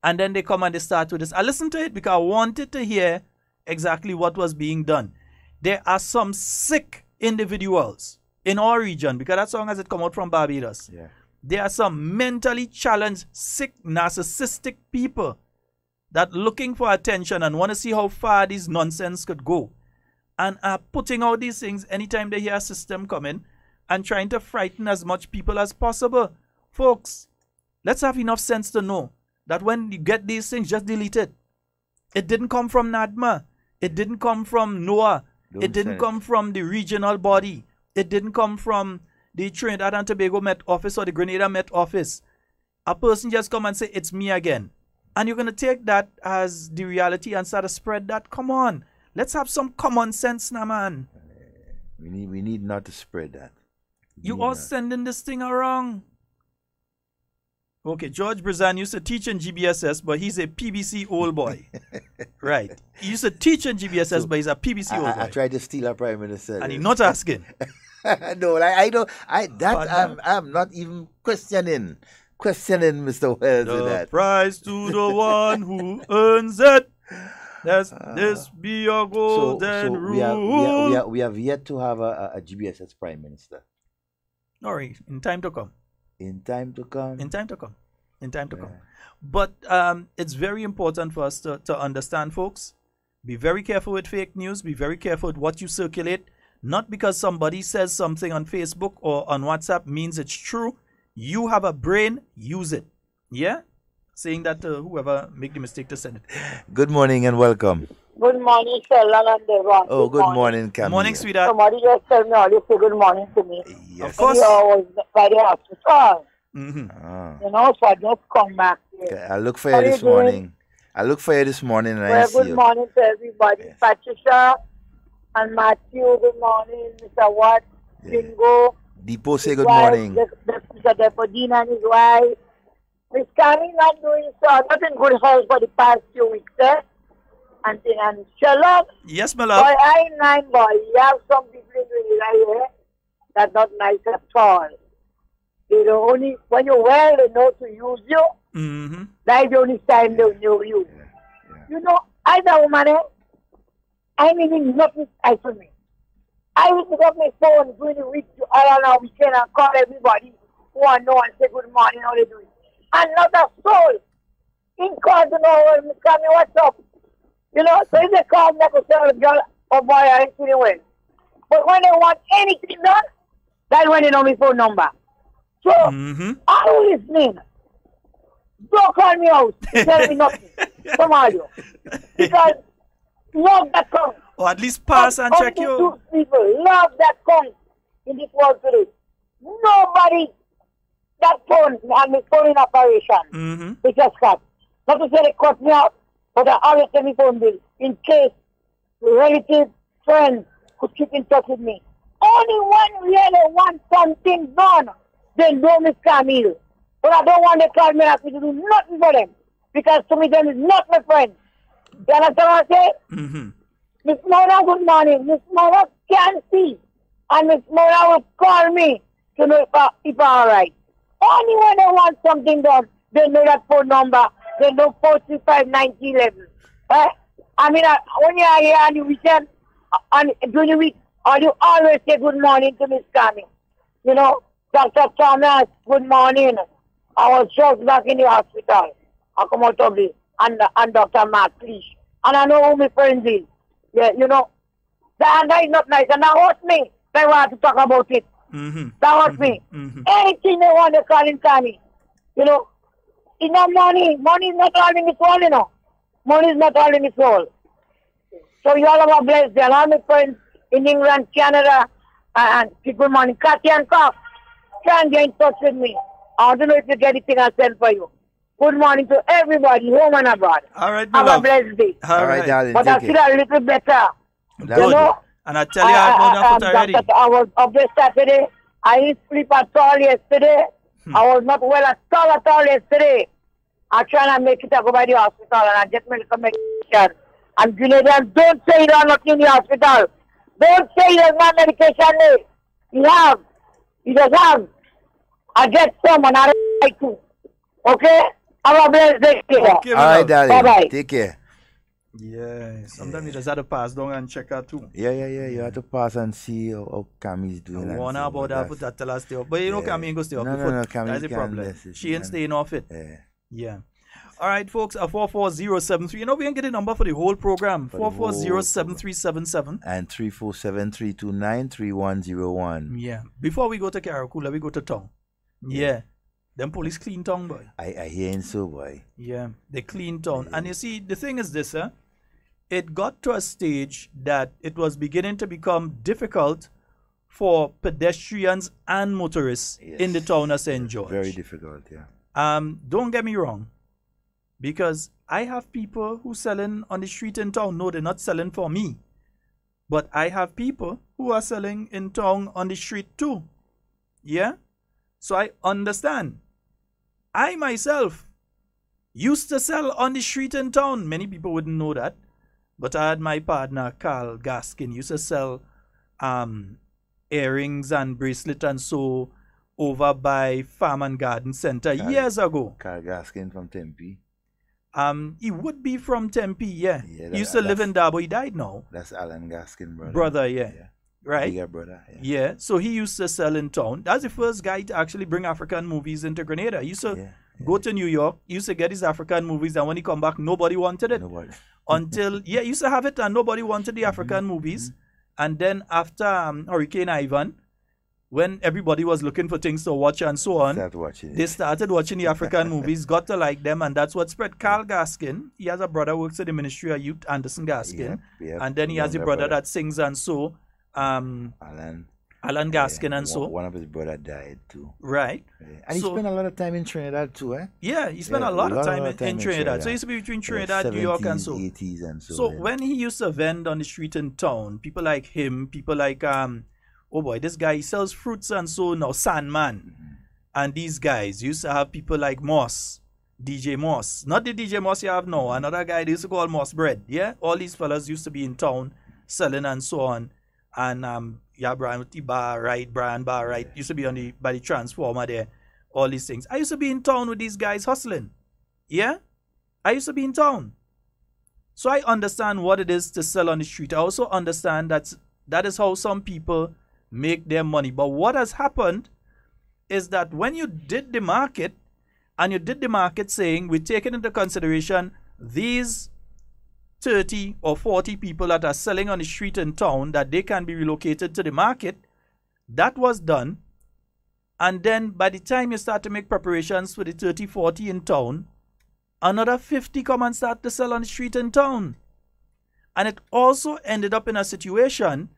And then they come and they start with this. I listened to it because I wanted to hear exactly what was being done. There are some sick individuals in our region, because that song has it come out from Barbados. There are some mentally challenged, sick, narcissistic people that looking for attention and want to see how far this nonsense could go, and are putting out these things anytime they hear a system coming and trying to frighten as much people as possible. Folks, let's have enough sense to know that when you get these things, just delete it. It didn't come from NADMA. It didn't come from NOAA. It didn't come from the regional body. It didn't come from the Trinidad and Tobago Met Office or the Grenada Met Office. A person just come and say, it's me again. And you're going to take that as the reality and start to spread that? Come on. Let's have some common sense now, man. We need not to spread that. You all sending this thing around. Okay, George Brizan used to teach in GBSS, but he's a PBC old boy. Right. He used to teach in GBSS, but he's a PBC old boy. I tried to steal a prime minister. And he's not asking. No, I don't. I'm not even questioning Mr. Wells. The prize to the one who earns it. Let this be your golden rule. We have yet to have a GBS as Prime Minister. All right, in time to come. In time to come. In time to come. In time to come. But it's very important for us to understand, folks. Be very careful with fake news. Be very careful with what you circulate. Not because somebody says something on Facebook or on WhatsApp means it's true. You have a brain, use it. Yeah? Saying that to whoever make the mistake to send it. Good morning and welcome. Good morning, Sheldon and Devon. Oh, good morning, Camille. Morning, sweetheart. Somebody just tell me all this say good morning to me. Yes. Of course. I was by the hospital. Mm-hmm. You know, so I just come back here. Okay, I look for you this morning. I look for you this morning and I see you. Good morning to everybody. Yes. Patricia and Matthew, good morning. Mr. Watt, Bingo. Depot say good morning. Mr. Depodina and his wife. Miss Carrie not doing so. Not in good health for the past few weeks, And Sheldon. Yes, my love. Boy, I nine boy. You have some people in the area that's not nice at all. They don't only when you're well, they know to use you. Mm-hmm. That's the only time they know you. You know, as a woman, I mean nothing nice for me. I will pick up my phone during the week to all on our weekend and call everybody who I know and say good morning, how they doing. And not a soul in call to know tell me what's up. You know, so if they call me, I could tell the girl, oh boy, I ain't feeling well. But when they want anything done, that's when they know my phone number. So, I'm listening. Don't call me out. Tell me nothing. Come on, you. Because love that counts. Or at least pass and check you. People love that counts in this world today. Nobody that phone and my phone in operation. They just cut. Not to say they cut me out, but I always send me phone bill in case relatives, friends could keep in touch with me. Only one really wants something done. They know Miss Camille. But I don't want to call me up to do nothing for them. Because to me, them is not my friend. You understand what I say? Miss Mona, good morning. Miss Mona can see. And Miss Mona will call me to know if I'm alright. Only when they want something done, they know that phone number. They know 435 9011. I mean, when you are here on the weekend, and during the week, you always say good morning to Miss Camille. You know? Dr. Thomas, good morning. I was just back in the hospital. I come out of it. And Dr. Mark, please. And I know who my friends is. Yeah, you know. That is not nice. And that hurt me. They want to talk about it. That hurt me. Anything they want to call in Camille. You know. It's not money. Money is not all in this world, you know. Money is not all in this world. So you all are blessed. There are my friends in England, Canada, and good morning. Kathy and Cox. Try and get in touch with me. I don't know if you get anything I send for you. Good morning to everybody, home and abroad. All right, have a blessed day. All right, darling. But I feel a little better. You know? And I tell you, I have more than already. I was up there Saturday. I didn't sleep at all yesterday. I was not well at all yesterday. I try to make it. I go by the hospital and I get medical medication. And Grenadians, don't say you are not in the hospital. Don't say there's no medication there. You have. You just have. I get some and I like to. Okay? Have a blessed day. Okay, all right, darling. Bye-bye. Take care. Yeah, sometimes you just have to pass down and check her too. Yeah. You have to pass and see how Cammie's doing. I warn her about that, but that tell her stay up. But you know Cammie ain't go stay up. No, Cammie that's the problem. She ain't staying off it. Yeah. All right, folks, 44073. You know, we can get a number for the whole program. 4407377. And 347-329-3101. Yeah. Before we go to Karakula, we go to Tong. Yeah. Them police clean town, boy. I hear so, boy. Yeah, they clean town. And you see, the thing is this, it got to a stage that it was beginning to become difficult for pedestrians and motorists in the town of St. George. Very difficult, yeah. Don't get me wrong, because I have people who selling on the street in town. No, they're not selling for me. But I have people who are selling in town on the street too. Yeah? So I understand. I myself used to sell on the street in town. Many people wouldn't know that. But I had my partner, Carl Gaskin, used to sell earrings and bracelet and so over by Farm and Garden Center years ago. Carl Gaskin from Tempe. He would be from Tempe, yeah. He used to live in Dabo. He died now. That's Alan Gaskin, brother. Brother, yeah. Right? Bigger brother, yeah. So he used to sell in town. That's the first guy to actually bring African movies into Grenada. He used to go to New York. He used to get his African movies, and when he come back, nobody wanted it. Until, he used to have it, and nobody wanted the African movies. And then after Hurricane Ivan, when everybody was looking for things to watch and so on, they started watching the African movies, got to like them, and that's what spread. Carl Gaskin, he has a brother who works at the Ministry of Youth, Anderson Gaskin, and then he has a brother that sings and so, Alan Gaskin and so. One of his brother died too. Right. And he spent a lot of time in Trinidad too, eh? Yeah, he spent a lot of time in Trinidad. So he used to be between Trinidad, New York and so. 80s and so. So when he used to vend on the street in town, people like him, people like oh boy, this guy, he sells fruits and so now, Sandman. And these guys used to have people like Moss, DJ Moss. Not the DJ Moss you have now, another guy they used to call Moss Bread. Yeah, all these fellas used to be in town selling and so on. And Brian Bar, right, Brian Bar, right, used to be by the transformer there, all these things. I used to be in town with these guys hustling. Yeah? I used to be in town. So I understand what it is to sell on the street. I also understand that is how some people make their money. But what has happened is that when you did the market, and you did the market saying we're taking into consideration these 30 or 40 people that are selling on the street in town, that they can be relocated to the market, that was done. And then by the time you start to make preparations for the 30, 40 in town, another 50 come and start to sell on the street in town. And it also ended up in a situation,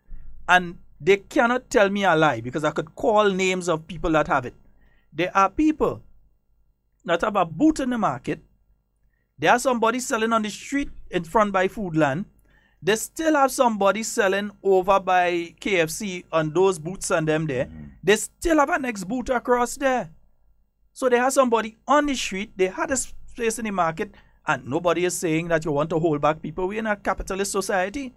and they cannot tell me a lie because I could call names of people that have it. There are people that have a boot in the market. There are somebody selling on the street in front by Foodland. They still have somebody selling over by KFC on those booths and them there. They still have a next booth across there. So they have somebody on the street. They had a space in the market, and nobody is saying that you want to hold back people. We're in a capitalist society.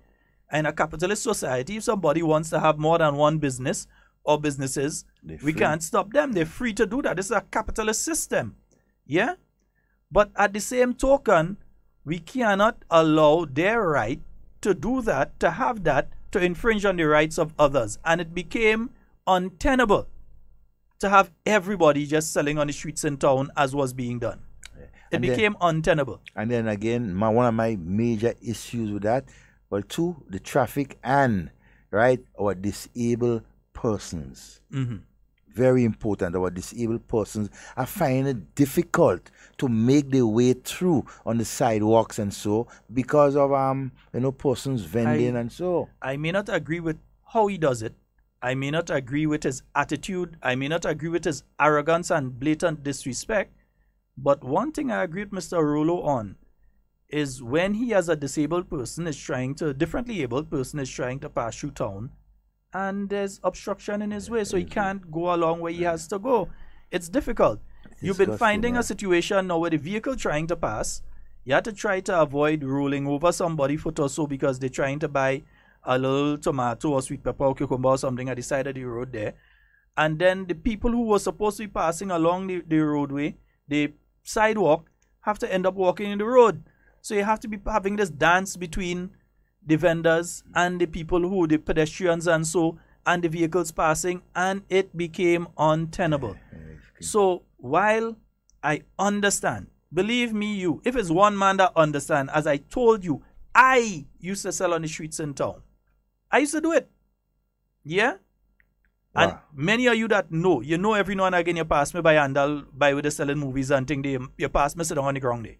In a capitalist society, if somebody wants to have more than one business or businesses, we can't stop them. They're free to do that. This is a capitalist system. Yeah? But at the same token, we cannot allow their right to do that, to have that, to infringe on the rights of others. And it became untenable to have everybody just selling on the streets in town as was being done. It became untenable. And then again, one of my major issues with that, well, two, the traffic and, right, our disabled persons. Very important. Our disabled persons are finding it difficult to make their way through on the sidewalks and so because of persons vending and so. I may not agree with how he does it. I may not agree with his attitude. I may not agree with his arrogance and blatant disrespect. But one thing I agree with Mr. Rollo on is when he as a disabled person is differently abled person is trying to pass through town, and there's obstruction in his way, so he can't go along where he has to go. It's difficult. You've been finding a situation now where the vehicle trying to pass, you have to try to avoid rolling over somebody's foot or so because they're trying to buy a little tomato or sweet pepper or cucumber or something at the side of the road there. And then the people who were supposed to be passing along the roadway, the sidewalk, have to end up walking in the road. So you have to be having this dance between the vendors and the people the pedestrians and so, and the vehicles passing, and it became untenable. So while I understand, believe me if it's one man that understand, as I told you, I used to sell on the streets in town. I used to do it. Yeah? Wow. And many of you that know, every now and again you pass me by Handel, by with the selling movies and thing, you pass me sit down on the ground there.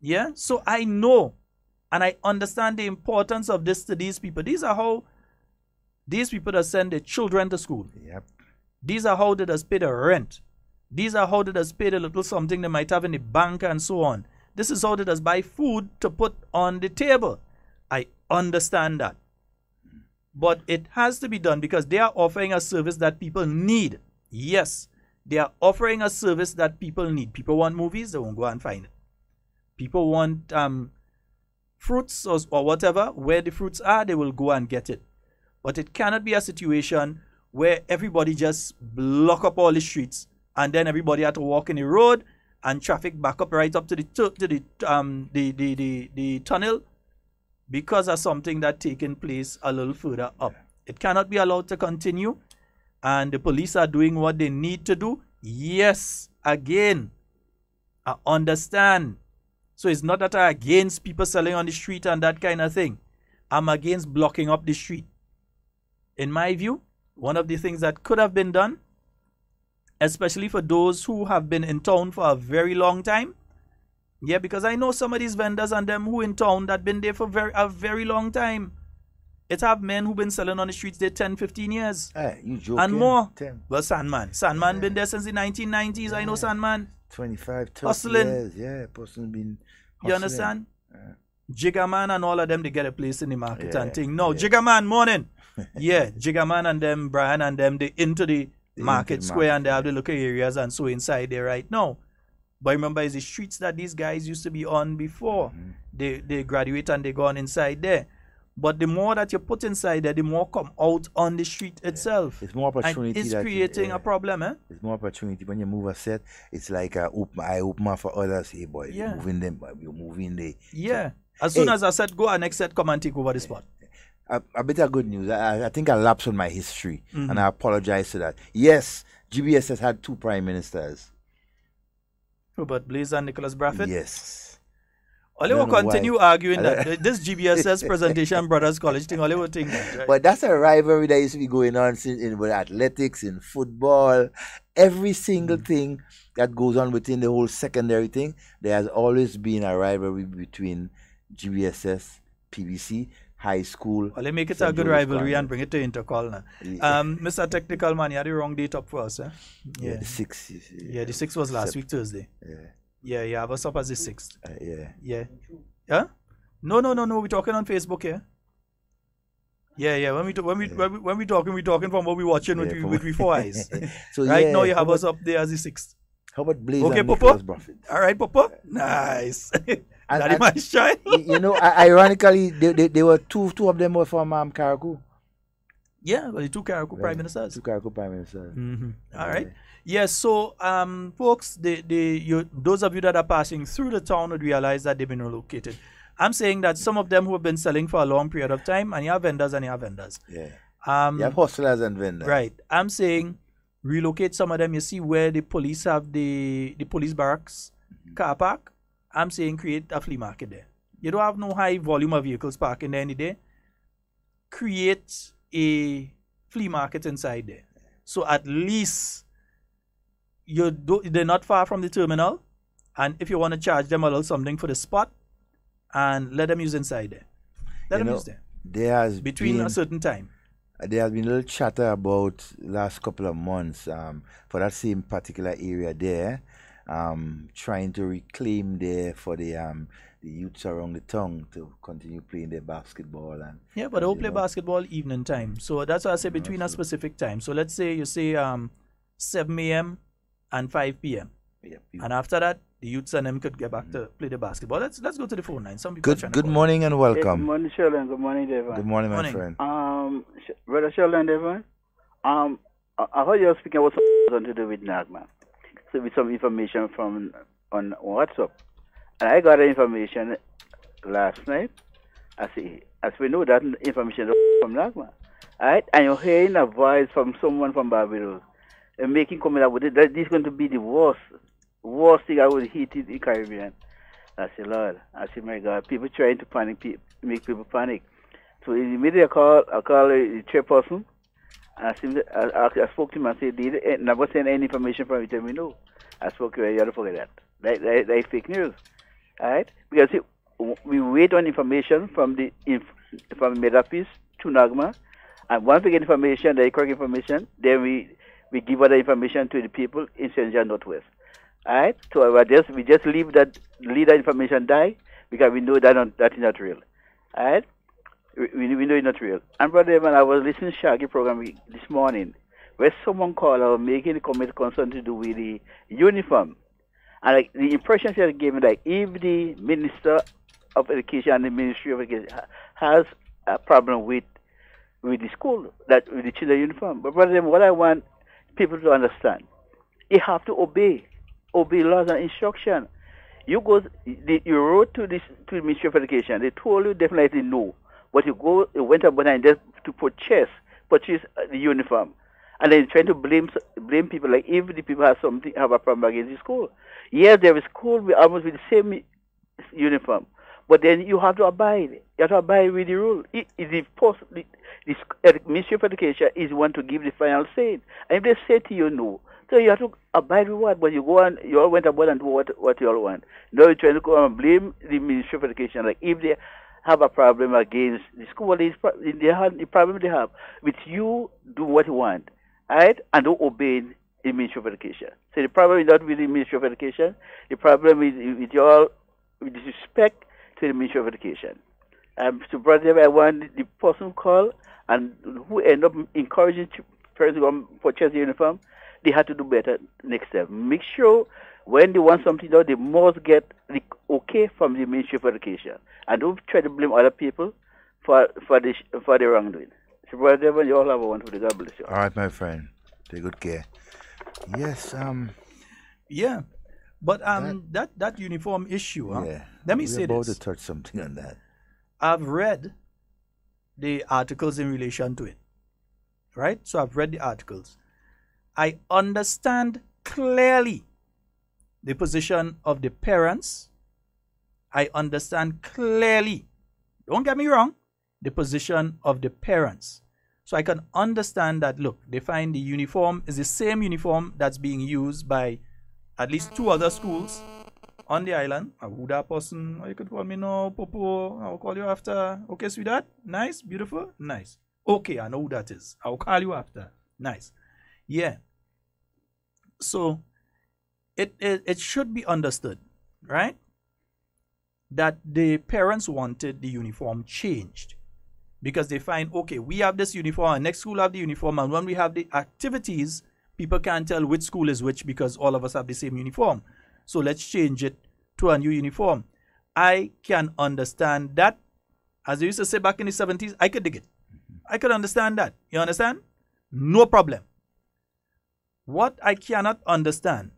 Yeah, so I know and I understand the importance of this to these people. These are how these people that send their children to school. Yep. These are how they just pay the rent. These are how they just pay the little something they might have in the bank and so on. This is how they just buy food to put on the table. I understand that. But it has to be done because they are offering a service that people need. Yes, they are offering a service that people need. People want movies, they won't go and find it. People want fruits or whatever, where the fruits are, they will go and get it. But it cannot be a situation where everybody just block up all the streets and then everybody had to walk in the road and traffic back up right up to the tunnel because of something that taken place a little further up. It cannot be allowed to continue, and the police are doing what they need to do. Yes, again, I understand. So it's not that I'm against people selling on the street and that kind of thing. I'm against blocking up the street. In my view, one of the things that could have been done, especially for those who have been in town for a very long time, yeah, because I know some of these vendors and them who in town that been there for a very long time. It have men who been selling on the streets there 10, 15 years. Hey, you joking? And more. 10. Well, Sandman been there since the 1990s. Yeah. I know Sandman. 25, 30 hustling. Years. Yeah, person been hustling. You understand? Jiggerman and all of them, they get a place in the market and thing. No, Jiggerman, morning. Yeah, Jiggerman and them, Brian and them, they into the market square and they have the local areas and so inside there right now. But remember, it's the streets that these guys used to be on before. They graduate and they go on inside there. But the more that you put inside there, the more come out on the street itself. It's more opportunity. And it's creating a problem, eh? It's more opportunity. When you move a set, it's like eye opener for others. Hey boy, you're moving the. Yeah. As soon as I said go, our next set come and take over the spot. A bit of good news. I think I lapsed on my history, and I apologize for that. Yes, GBS has had 2 prime ministers. Robert Blaze and Nicholas Braffett? Yes. All will continue arguing that this GBSS presentation Brothers College thing, all will think that, right? But that's a rivalry that used to be going on with athletics, in football, every single thing that goes on within the whole secondary thing. There has always been a rivalry between GBSS, PBC, high school. Well, let make it a good rivalry and bring it to Intercall now. Mr. Technical Man, you had the wrong date up for us, eh? Yeah, the 6th. Yeah, the 6th was last week, Thursday. Yeah. Yeah, I was up as the 6th. Yeah. Huh? No. We're talking on Facebook here. Yeah. When we talking, we're talking from what we're watching with we 4 eyes. So right now you have us up there as the 6th. How about Blaze and Nicholas Braffett? All right, Papa. Nice. Daddy man shine. You know, ironically, they were two of them were from Karakou. Yeah, well, the 2 Karakou prime ministers. 2 Karakou prime ministers. All right. Yes, so folks, those of you that are passing through the town would realize that they've been relocated. I'm saying that some of them who have been selling for a long period of time, and you have vendors and you have vendors. Yeah. You have hustlers and vendors. Right. I'm saying relocate some of them. You see where the police have the police barracks car park. I'm saying create a flea market there. You don't have no high volume of vehicles parking there any day. Create a flea market inside there. So at least they're not far from the terminal, and if you want to charge them a little something for the spot, and let them use inside there. Let them use there. There has between a certain time. There has been a little chatter about last couple of months for that same particular area there, trying to reclaim there for the youths around the town to continue playing their basketball and. Yeah, but they'll play basketball evening time. So that's why I say between a specific time. So let's say you say 7 a.m. and 5 p.m. And after that, the youths and them could get back to play the basketball. Let's go to the phone line. Some people good morning and welcome. Good morning, Sheldon. Good morning, Devon. Good morning, my friend. Brother Sheldon Devon, I heard you were speaking about something to do with NAGMA. So with some information on WhatsApp. And I got the information last night. As we know that information from NAGMA. Alright? And you're hearing a voice from someone from Barbados. And making comment about it, that this is going to be the worst thing I would hit in the Caribbean. I say, Lord, I say, my God, people trying to make people panic. So immediately I call the chairperson, and I spoke to him and said, never send any information from you, tell me no. I spoke to him, you have to forget that. That's fake news. All right? Because we wait on information from Medapis to NAGMA, and once we get information, the correct information, then we give other information to the people in St. John Northwest. Alright? So we just leave that information die because we know that is not real. Alright? We know it's not real. And brother Evan, I was listening to Shaggy program this morning where someone called out making a comment concerned to do with the uniform. And the impression she gave me if the Minister of Education and the Ministry of Education has a problem with the school, with the children uniform. But brother Evan, what I want people to understand, you have to obey. obey laws and instruction. You wrote to the Ministry of Education. They told you definitely no, but you went up and just to purchase the uniform, and then trying to blame people like if the people have a problem against the school. Yes, there is school almost with the same uniform, but then you have to abide. You have to abide with the rule. The Ministry of Education is one to give the final say, and if they say to you no, so you have to abide with what? But you go and you all went about and do what you all want. Now you're trying to go and blame the Ministry of Education. Like if they have a problem against the school, the problem they have with you do what you want, right? And don't obey the Ministry of Education. So the problem is not with the Ministry of Education. The problem is with your disrespect to the Ministry of Education. So brother, I want the person who call and who end up encouraging parents to go purchase the uniform. They have to do better next time. Make sure when they want something done, they must get the okay from the Ministry of Education, and don't try to blame other people for the wrongdoing. So, brother Devon, you all have a wonderful day. God bless you. All right, my friend. Take good care. Yes. Yeah, but that uniform issue. Yeah. Let me say about this. to touch something on that. I've read the articles in relation to it. Right. So I've read the articles. I understand clearly the position of the parents. I understand clearly, don't get me wrong, the position of the parents. So I can understand that, look, they find the uniform is the same uniform that's being used by at least 2 other schools on the island. Who that person? You could call me no, Popo. I'll call you after. Okay, sweetheart? Nice, beautiful, nice. Okay, I know who that is. I'll call you after. Nice. Yeah. So it should be understood, right, that the parents wanted the uniform changed because they find, okay, we have this uniform and next school have the uniform, and when we have the activities, people can't tell which school is which because all of us have the same uniform. So let's change it to a new uniform. I can understand that. As they used to say back in the 70s, I could dig it. I could understand that. You understand? No problem. What I cannot understand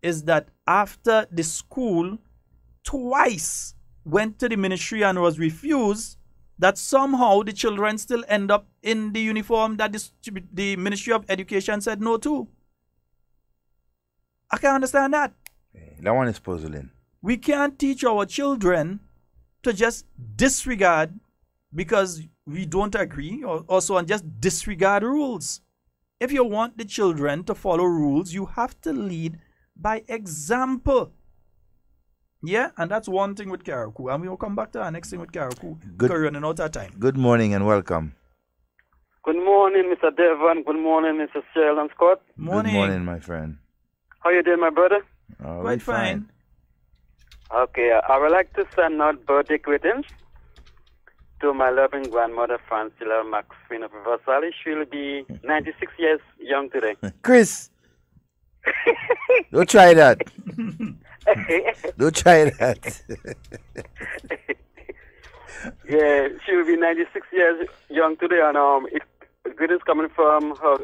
is that after the school twice went to the ministry and was refused, that somehow the children still end up in the uniform that the Ministry of Education said no to. I can't understand that. That one is puzzling. We can't teach our children to just disregard because we don't agree or also and just disregard rules. If you want the children to follow rules, you have to lead by example. Yeah, and that's one thing with Karaku. And we will come back to our next thing with Karaku. Good, running out of time. Good morning and welcome. Good morning, Mr. Devon. Good morning, Mr. Sheldon Scott. Morning. Good morning, my friend. How you doing, my brother? Quite fine. Okay, I would like to send out birthday greetings to my loving grandmother, Francilla Maxine of Versailles. She'll be 96 years young today. Chris, don't try that. Don't try that. Yeah, she'll be 96 years young today, and greetings coming from her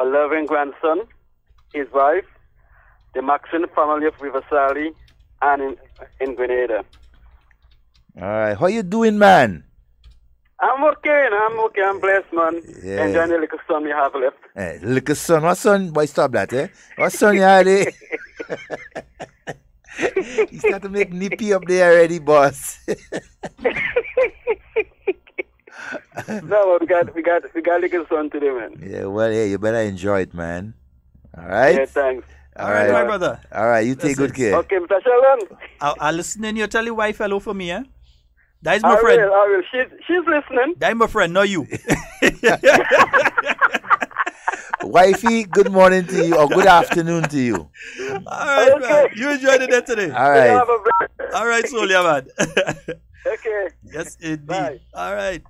loving grandson, his wife, the Maxine family of Riverside, and in Grenada. All right, how you doing, man? I'm okay. I'm blessed, man. Yeah. Enjoying the little sun we have left. Hey, little sun. What sun? Boy, stop that, eh? What sun you had, eh? You start to make nippy up there already, boss. No, we got little sun today, man. Yeah, well, yeah, you better enjoy it, man. All right? Yeah, thanks. All right, my brother. All right, you take good care. Okay, Mr. Sheldon. I'll listen in. You tell your wife hello for me, eh? That is my friend. I will. She's listening. That is my friend, not you. Wifey, good morning to you, or good afternoon to you. All right, okay. Man. You enjoyed the day today. All right. All right, Solia, man. Okay. Yes, indeed. Bye. All right.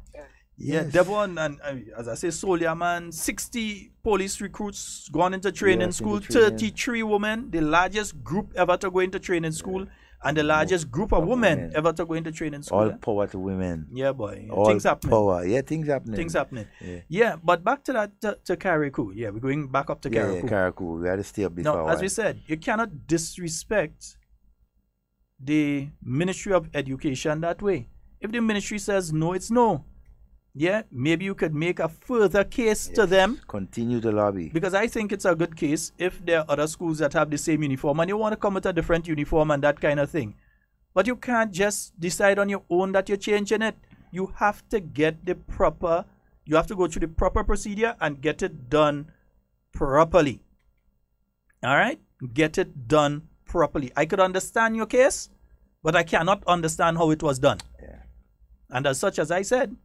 Yeah, yes. Devon, and as I say, Solia, man, 60 police recruits gone into training school, 33 women, the largest group ever to go into training school. And the largest group of women ever to go into training school. All power to women. Yeah, boy. All things happening. Power. Yeah, things happening. Things happening. Yeah, but back to that, to Carriacou. Yeah, we're going back up to Carriacou. Yeah, Carriacou. We had to stay up before. Now, as we said, you cannot disrespect the Ministry of Education that way. If the ministry says no, it's no. Yeah, maybe you could make a further case to them. Continue to lobby. Because I think it's a good case if there are other schools that have the same uniform and you want to come with a different uniform and that kind of thing. But you can't just decide on your own that you're changing it. You have to get the proper, you have to go through the proper procedure and get it done properly. All right? Get it done properly. I could understand your case, but I cannot understand how it was done. Yeah. And as such, as I said,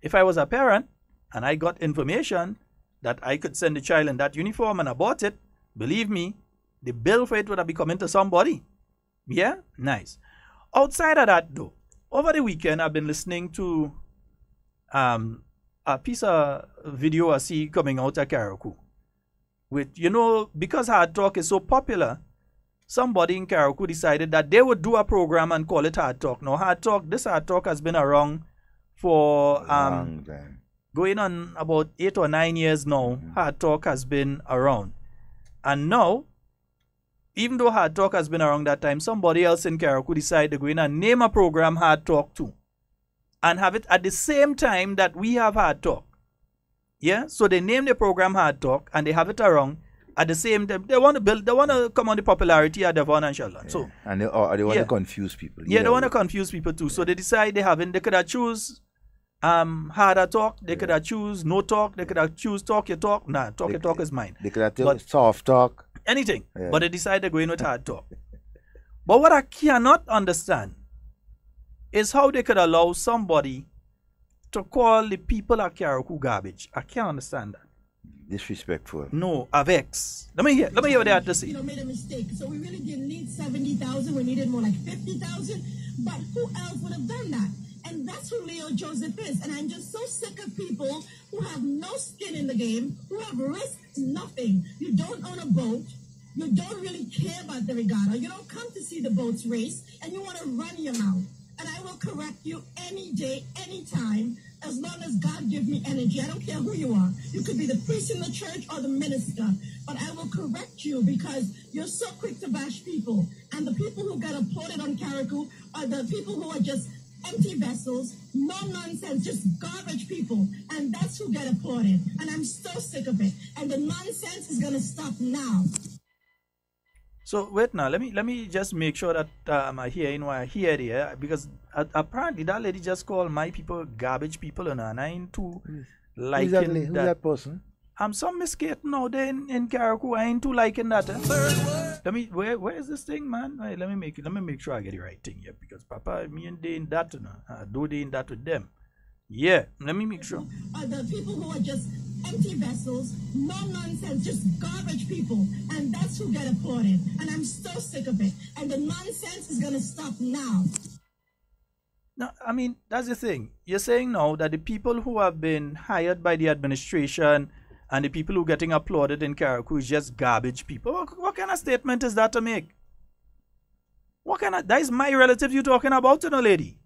if I was a parent and I got information that I could send the child in that uniform and I bought it, believe me, the bill for it would have been coming to somebody. Yeah? Nice. Outside of that, though, over the weekend, I've been listening to a piece of video I see coming out of Carriacou. With, you know, because Hard Talk is so popular, somebody in Carriacou decided that they would do a program and call it Hard Talk. Now, this Hard Talk has been around for going on about 8 or 9 years now. Hard Talk has been around. And now, even though Hard Talk has been around that time, somebody else in Carriacou decided to go in and name a program Hard Talk too. And have it at the same time that we have Hard Talk. Yeah? So they name the program Hard Talk and they have it around at the same time. They want to come on the popularity of Devon and Sheldon. Yeah. So, and they want to confuse people. Yeah, they want to confuse people too. So they decide they could have choose harder talk, they could have choose no talk, they could have choose talk your talk. Nah, talk your talk is mine. They could have soft talk. Anything. Yeah. But they decide they're going with Hard Talk. But what I cannot understand is how they could allow somebody to call the people of Carriacou garbage. I can't understand that. Disrespectful. No, Avex. Let me hear what they have to say. You know, made a mistake. So we really didn't need 70,000. We needed more like 50,000. But who else would have done that? And that's who Leo Joseph is. And I'm just so sick of people who have no skin in the game, who have risked nothing. You don't own a boat. You don't really care about the regatta. You don't come to see the boats race. And you want to run your mouth. And I will correct you any day, any time, as long as God gives me energy. I don't care who you are. You could be the priest in the church or the minister. But I will correct you because you're so quick to bash people. And the people who get applauded on Carriacou are the people who are just empty vessels, no nonsense, just garbage people. And that's who get applauded. And I'm so sick of it. And the nonsense is going to stop now. So wait now, let me just make sure that I hear what I hear there, because apparently that lady just called my people garbage people, and I ain't too liking that. Who's that person? I'm some miscating out there in Carriacou. I ain't too liking that. Let me where is this thing, man? Right, let me make sure I get the right thing here, because Papa, me and they in that, do they in that with them. Yeah, let me make sure. The people who are just empty vessels, no nonsense, just garbage people. And that's who get applauded. And I'm so sick of it. And the nonsense is going to stop now. No, I mean, that's the thing. You're saying now that the people who have been hired by the administration and the people who are getting applauded in Carriacou is just garbage people. What kind of statement is that to make? That is my relative you talking about, you know, lady.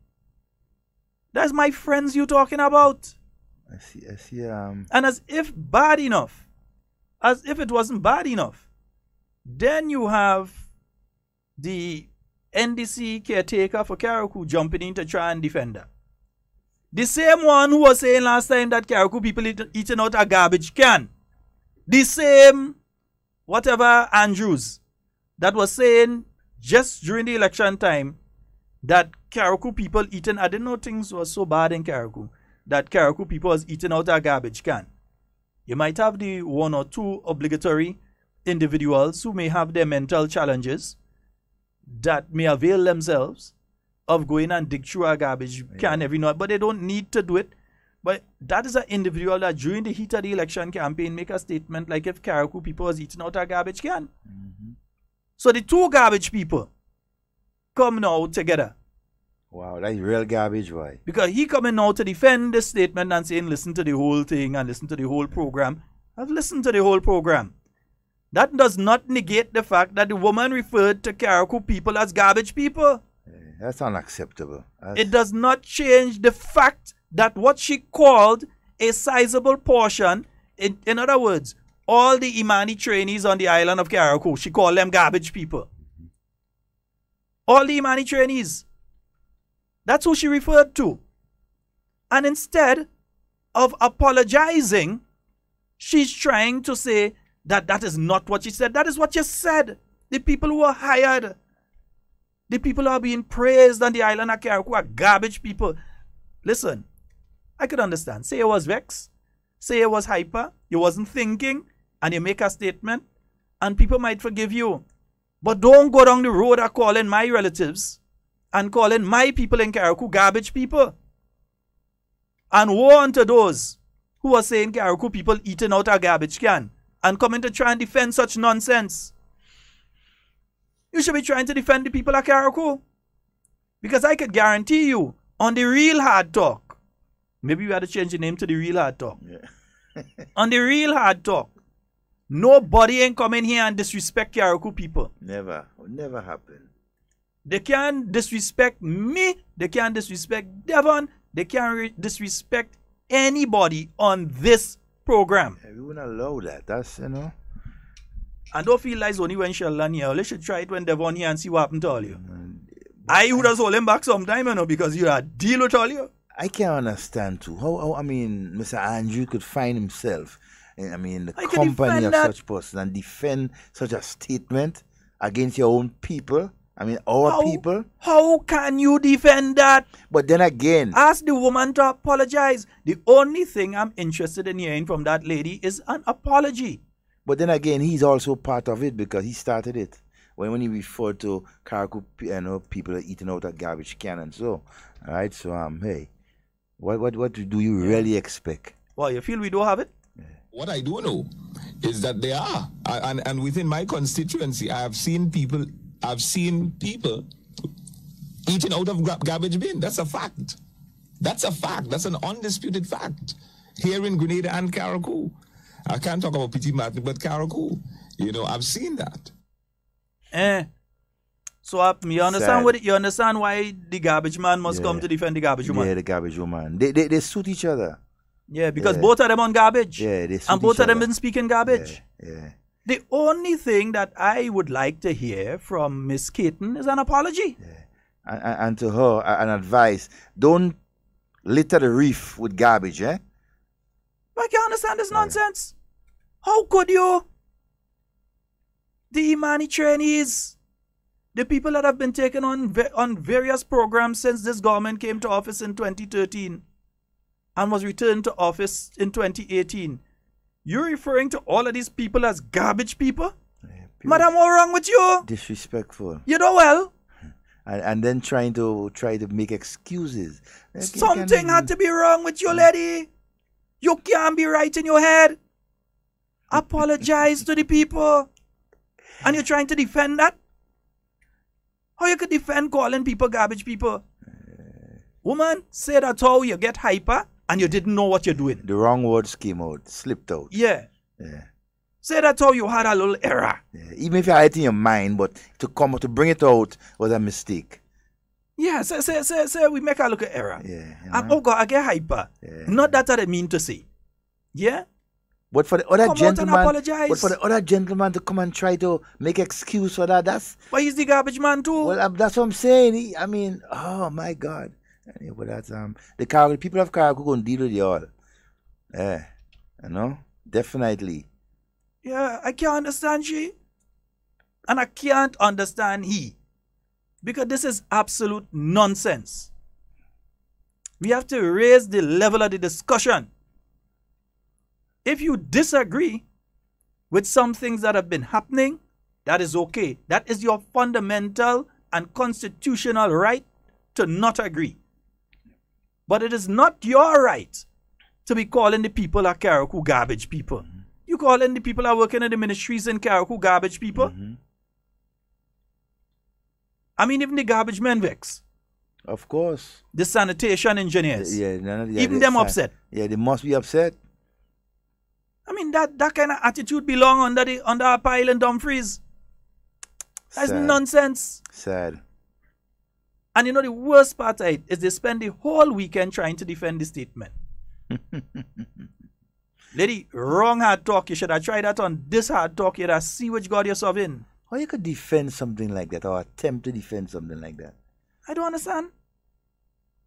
That's my friends you talking about. I see. And as if it wasn't bad enough, then you have the NDC caretaker for Carriacou jumping in to try and defend her. The same one who was saying last time that Carriacou people eating out a garbage can. The same whatever Andrews that was saying just during the election time that Carriacou people eating, I didn't know things were so bad in Carriacou, that Carriacou people was eating out a garbage can. You might have the one or two obligatory individuals who may have their mental challenges that may avail themselves of going and dig through a garbage can every night, but they don't need to do it. But that is an individual that during the heat of the election campaign make a statement like if Carriacou people was eating out a garbage can. So the two garbage people come now together. Wow, that's real garbage, why? Because he coming now to defend this statement and saying listen to the whole thing and listen to the whole program. I've listened to the whole program. that does not negate the fact that the woman referred to Karakou people as garbage people. That's unacceptable. It does not change the fact that what she called a sizable portion, in other words, all the Imani trainees on the island of Karakou, she called them garbage people. All the Imani trainees. That's who she referred to. And instead of apologizing, she's trying to say that that is not what she said. That is what you said. The people who are hired, the people who are being praised on the island of Karakou are garbage people. Listen, I could understand. Say you was vexed. Say you was hyper. You wasn't thinking. And you make a statement. And people might forgive you. But don't go down the road of calling my relatives and calling my people in Karakou garbage people. And woe unto those who are saying Karakou people eating out a garbage can and coming to try and defend such nonsense. You should be trying to defend the people of Karakou. Because I could guarantee you, on the real hard talk, maybe we had to change the name to the real hard talk. Yeah. On the real hard talk, nobody ain't coming here and disrespect Karakou people. Never. It would never happen. They can't disrespect me. They can't disrespect Devon. They can't disrespect anybody on this program. Yeah, we wouldn't allow that. That's, you know. And don't feel like it's only when Sheldon here. Let's should try it when Devon here and see what happened to all you. I would have hold him back sometime, you know, because you had deal with all you. I can't understand too. How I mean, Mr. Andrew could find himself, I mean, the company of such person and defend such a statement against your own people. I mean, our people. How can you defend that? But then again, ask the woman to apologize. The only thing I'm interested in hearing from that lady is an apology. But then again, he's also part of it because he started it. When he referred to Karakou, you know, people eating out a garbage can and so. All right, so hey, what do you really expect? Well, you feel we don't have it? What I do know is that they are, and within my constituency, I've seen people eating out of garbage bin. That's a fact. That's a fact. That's an undisputed fact. Here in Grenada and Karakou. I can't talk about Petit Martin, but Karakou. You know, I've seen that. So you understand you understand why the garbage man must come to defend the garbage woman? Yeah, the garbage woman. They suit each other. Yeah, because both of them on garbage. Yeah, they suit and both each of them other. been speaking garbage. Yeah. The only thing that I would like to hear from Miss Caton is an apology. Yeah. And to her, an advice: don't litter the reef with garbage, eh? I can't understand this nonsense. How could you? The Imani trainees, the people that have been taken on various programs since this government came to office in 2013 and was returned to office in 2018. You're referring to all of these people as garbage people? Madam, what's wrong with you? Disrespectful. You know well. And then try to make excuses. Something had to be wrong with you, lady. You can't be right in your head. Apologize to the people. And you're trying to defend that? How you could defend calling people garbage people? Woman, say that how you get hyper and you didn't know what you're doing. The wrong words came out, slipped out. Yeah. Yeah. Say that how you had a little error. Yeah. Even if you had it in your mind, but to bring it out was a mistake. Yeah, say we make a look at error. Yeah. And oh God, I get hyper. Yeah. Not that I mean to say. Yeah? But for the other gentleman, to come and try to make excuse for that's. But he's the garbage man too. Well, that's what I'm saying. I mean, oh my God. Yeah, but that's the people of Karakou gonna deal with you all. Yeah, you know, definitely. Yeah, I can't understand she, and I can't understand he, because this is absolute nonsense. We have to raise the level of the discussion. If you disagree with some things that have been happening, that is okay. That is your fundamental and constitutional right to not agree. But it is not your right to be calling the people of Karakou garbage people. Mm-hmm. You calling the people that are working in the ministries in Karakou garbage people? Mm-hmm. I mean, even the garbage men vex. Of course. The sanitation engineers. Yeah, even them upset. Yeah, they must be upset. I mean, that kind of attitude belong under a pile in Dumfries. That's nonsense. Sad. And you know the worst part of it is they spend the whole weekend trying to defend the statement. Lady, wrong hard talk. You should have tried that on this hard talk. You'd have see what you got yourself in. How you could defend something like that or attempt to defend something like that? I don't understand.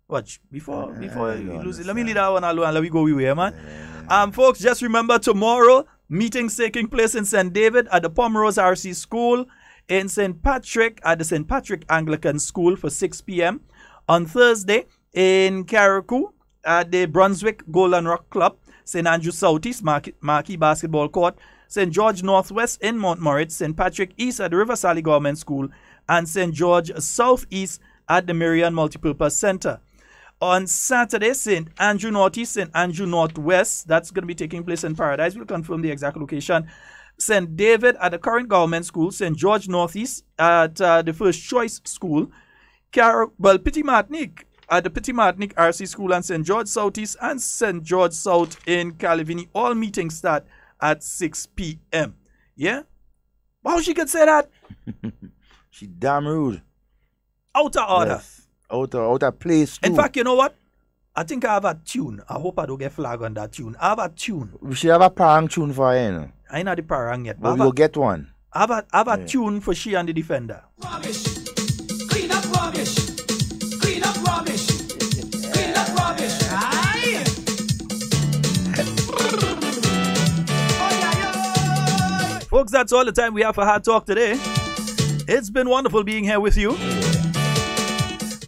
Watch, before you lose it, let me leave that one alone and let me go away, man. Folks, just remember tomorrow, meetings taking place in St. David at the Pomerose RC School, in St. Patrick at the St. Patrick Anglican School for 6 p.m. On Thursday, in Carriacou at the Brunswick Golden Rock Club, St. Andrew Southeast Marquee Basketball Court, St. George Northwest in Mount Moritz, St. Patrick East at the River Sally Government School, and St. George Southeast at the Marian Multipurpose Center. On Saturday, St. Andrew Northeast, St. Andrew Northwest, that's going to be taking place in Paradise. We'll confirm the exact location. St. David at the current government school, St. George Northeast at the First Choice School, Petit Martinique at the Petit Martinique RC School, and St. George Southeast and St. George South in Calavini. All meetings start at 6 p.m. Yeah? How she could say that? She damn rude. Out of order. Yes. Out of place too. In fact, you know what? I think I have a tune. I hope I don't get flag on that tune. I have a tune. We should have a parang tune for her, you know. I ain't not the parang yet. But we'll get one. I have a tune for she and the defender. Rubbish. Clean up rubbish. Clean up rubbish. Clean up rubbish. Aye. Folks, that's all the time we have for Hard Talk today. It's been wonderful being here with you.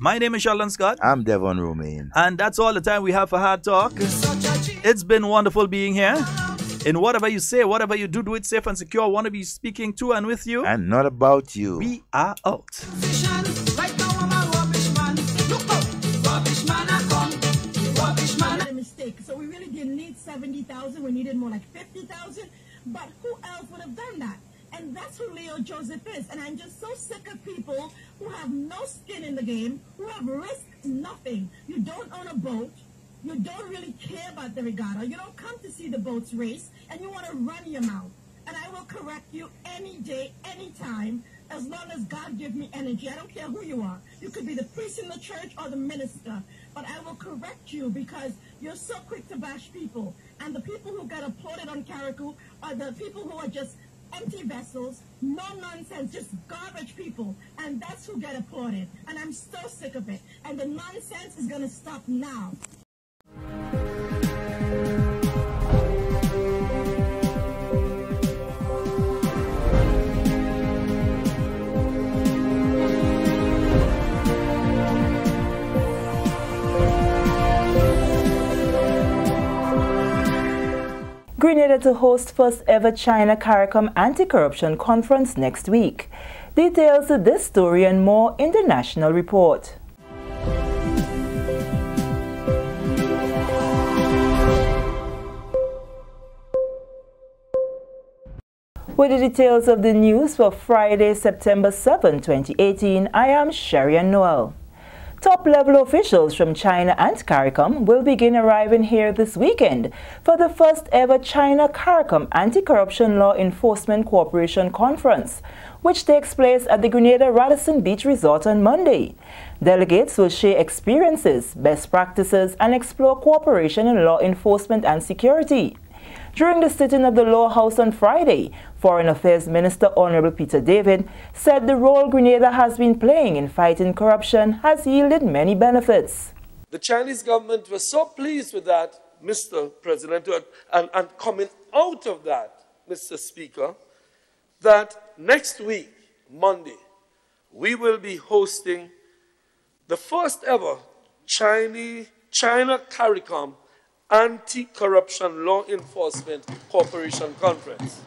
My name is Sheldon Scott. I'm Devon Romain. And that's all the time we have for Hard Talk. It's been wonderful being here. In whatever you say, whatever you do, do it safe and secure. I want to be speaking to and with you. And not about you. We are out. Right now I'm a rubbish man. Look up. Rubbish man, I come. Rubbish man. A mistake. So we really didn't need 70,000. We needed more like 50,000. But who else would have done that? And that's who Leo Joseph is. And I'm just so sick of people who have no skin in the game, who have risked nothing. You don't own a boat. You don't really care about the regatta. You don't come to see the boats race, and you want to run your mouth. And I will correct you any day, any time, as long as God gives me energy. I don't care who you are. You could be the priest in the church or the minister. But I will correct you because you're so quick to bash people. And the people who get applauded on Carriacou are the people who are just empty vessels, no nonsense, just garbage people. And that's who get applauded. And I'm so sick of it. And the nonsense is going to stop now. Grenada to host first ever China CARICOM anti-corruption conference next week. Details of this story and more in the National Report. With the details of the news for Friday, September 7, 2018, I am Sherian Noel. Top-level officials from China and CARICOM will begin arriving here this weekend for the first ever China CARICOM Anti-Corruption Law Enforcement Cooperation Conference, which takes place at the Grenada Radisson Beach Resort on Monday. Delegates will share experiences, best practices, and explore cooperation in law enforcement and security. During the sitting of the Law House on Friday, Foreign Affairs Minister Honorable Peter David said the role Grenada has been playing in fighting corruption has yielded many benefits. The Chinese government was so pleased with that, Mr. President, and coming out of that, Mr. Speaker, that next week, Monday, we will be hosting the first ever China CARICOM Anti-Corruption Law Enforcement Cooperation Conference.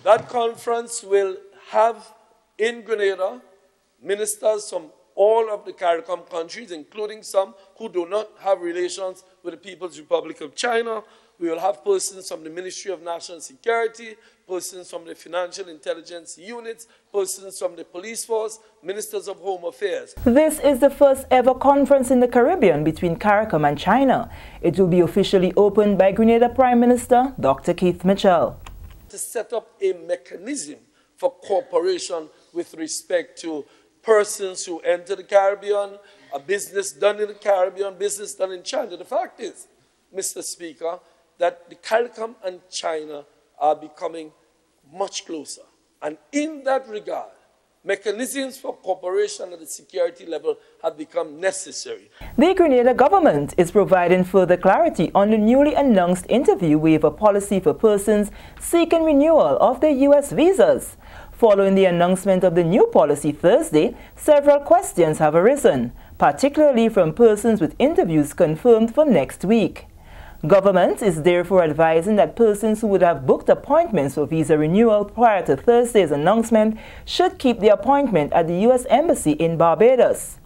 That conference will have in Grenada ministers from all of the CARICOM countries, including some who do not have relations with the People's Republic of China. We will have persons from the Ministry of National Security, persons from the Financial Intelligence Units, persons from the Police Force, Ministers of Home Affairs. This is the first ever conference in the Caribbean between CARICOM and China. It will be officially opened by Grenada Prime Minister Dr. Keith Mitchell. To set up a mechanism for cooperation with respect to persons who enter the Caribbean, a business done in the Caribbean, business done in China. The fact is, Mr. Speaker, that the CARICOM and China are becoming much closer. And in that regard, mechanisms for cooperation at the security level have become necessary. The Grenada government is providing further clarity on the newly announced interview waiver policy for persons seeking renewal of their U.S. visas. Following the announcement of the new policy Thursday, several questions have arisen, particularly from persons with interviews confirmed for next week. Government is therefore advising that persons who would have booked appointments for visa renewal prior to Thursday's announcement should keep the appointment at the U.S. Embassy in Barbados.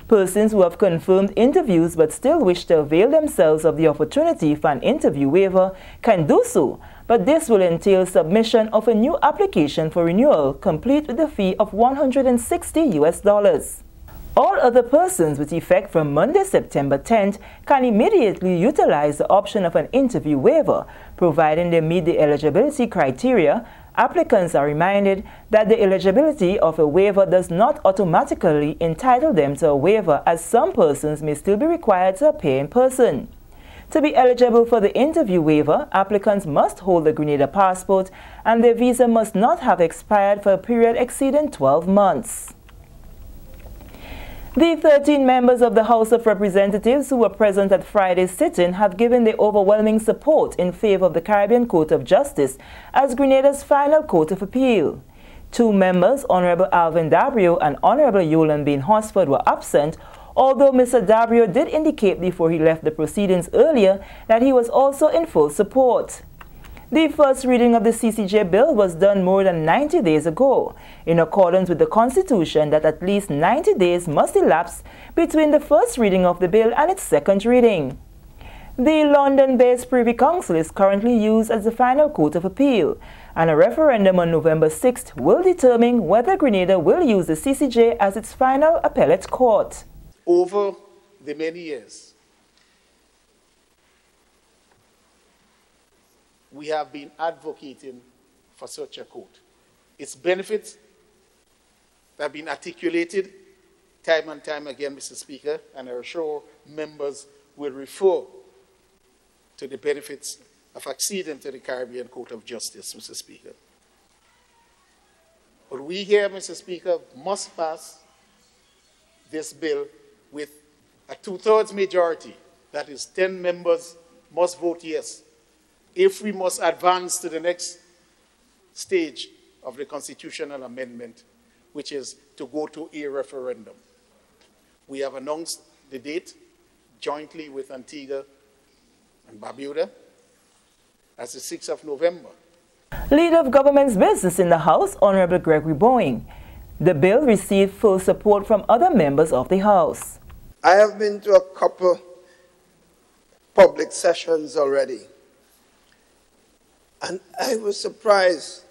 Persons who have confirmed interviews but still wish to avail themselves of the opportunity for an interview waiver can do so, but this will entail submission of a new application for renewal complete with a fee of $160. All other persons with effect from Monday, September 10th can immediately utilize the option of an interview waiver, providing they meet the eligibility criteria. Applicants are reminded that the eligibility of a waiver does not automatically entitle them to a waiver, as some persons may still be required to appear in person. To be eligible for the interview waiver, applicants must hold a Grenada passport and their visa must not have expired for a period exceeding 12 months. The 13 members of the House of Representatives who were present at Friday's sitting have given their overwhelming support in favor of the Caribbean Court of Justice as Grenada's final court of appeal. Two members, Honorable Alvin Dabrio and Honorable Yolan Bain Hosford, were absent, although Mr. Dabrio did indicate before he left the proceedings earlier that he was also in full support. The first reading of the CCJ bill was done more than 90 days ago, in accordance with the Constitution that at least 90 days must elapse between the first reading of the bill and its second reading. The London-based Privy Council is currently used as the final court of appeal, and a referendum on November 6th will determine whether Grenada will use the CCJ as its final appellate court. Over the many years, we have been advocating for such a court. Its benefits have been articulated time and time again, Mr. Speaker, and I'm sure members will refer to the benefits of acceding to the Caribbean Court of Justice, Mr. Speaker. But we here, Mr. Speaker, must pass this bill with a two-thirds majority. That is, 10 members must vote yes, if we must advance to the next stage of the constitutional amendment, which is to go to a referendum. We have announced the date jointly with Antigua and Barbuda as the 6th of November. Leader of Government's Business in the House, Honorable Gregory Boeing. The bill received full support from other members of the House. I have been to a couple public sessions already, and I was surprised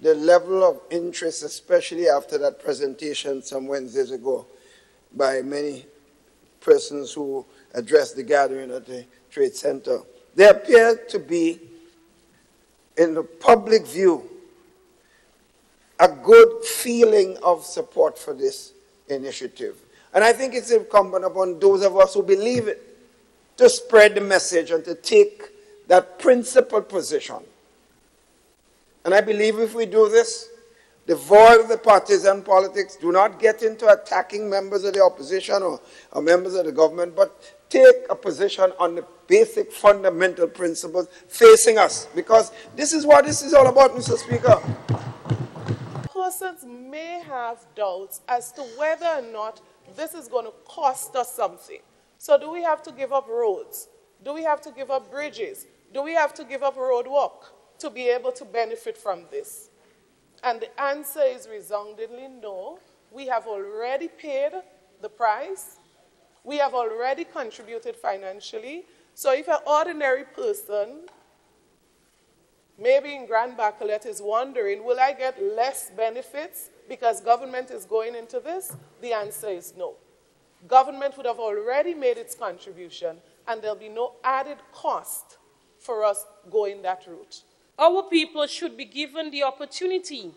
the level of interest, especially after that presentation some Wednesdays ago by many persons who addressed the gathering at the Trade Center. There appeared to be, in the public view, a good feeling of support for this initiative. And I think it's incumbent upon those of us who believe it to spread the message and to take that principled position. And I believe if we do this, devoid of the partisan politics, do not get into attacking members of the opposition or members of the government, but take a position on the basic fundamental principles facing us. Because this is what this is all about, Mr. Speaker. Persons may have doubts as to whether or not this is going to cost us something. So do we have to give up roads? Do we have to give up bridges? Do we have to give up road work to be able to benefit from this? And the answer is resoundingly no. We have already paid the price. We have already contributed financially. So if an ordinary person, maybe in Grand Bacolet, is wondering, will I get less benefits because government is going into this? The answer is no. Government would have already made its contribution, and there'll be no added cost for us going that route. Our people should be given the opportunity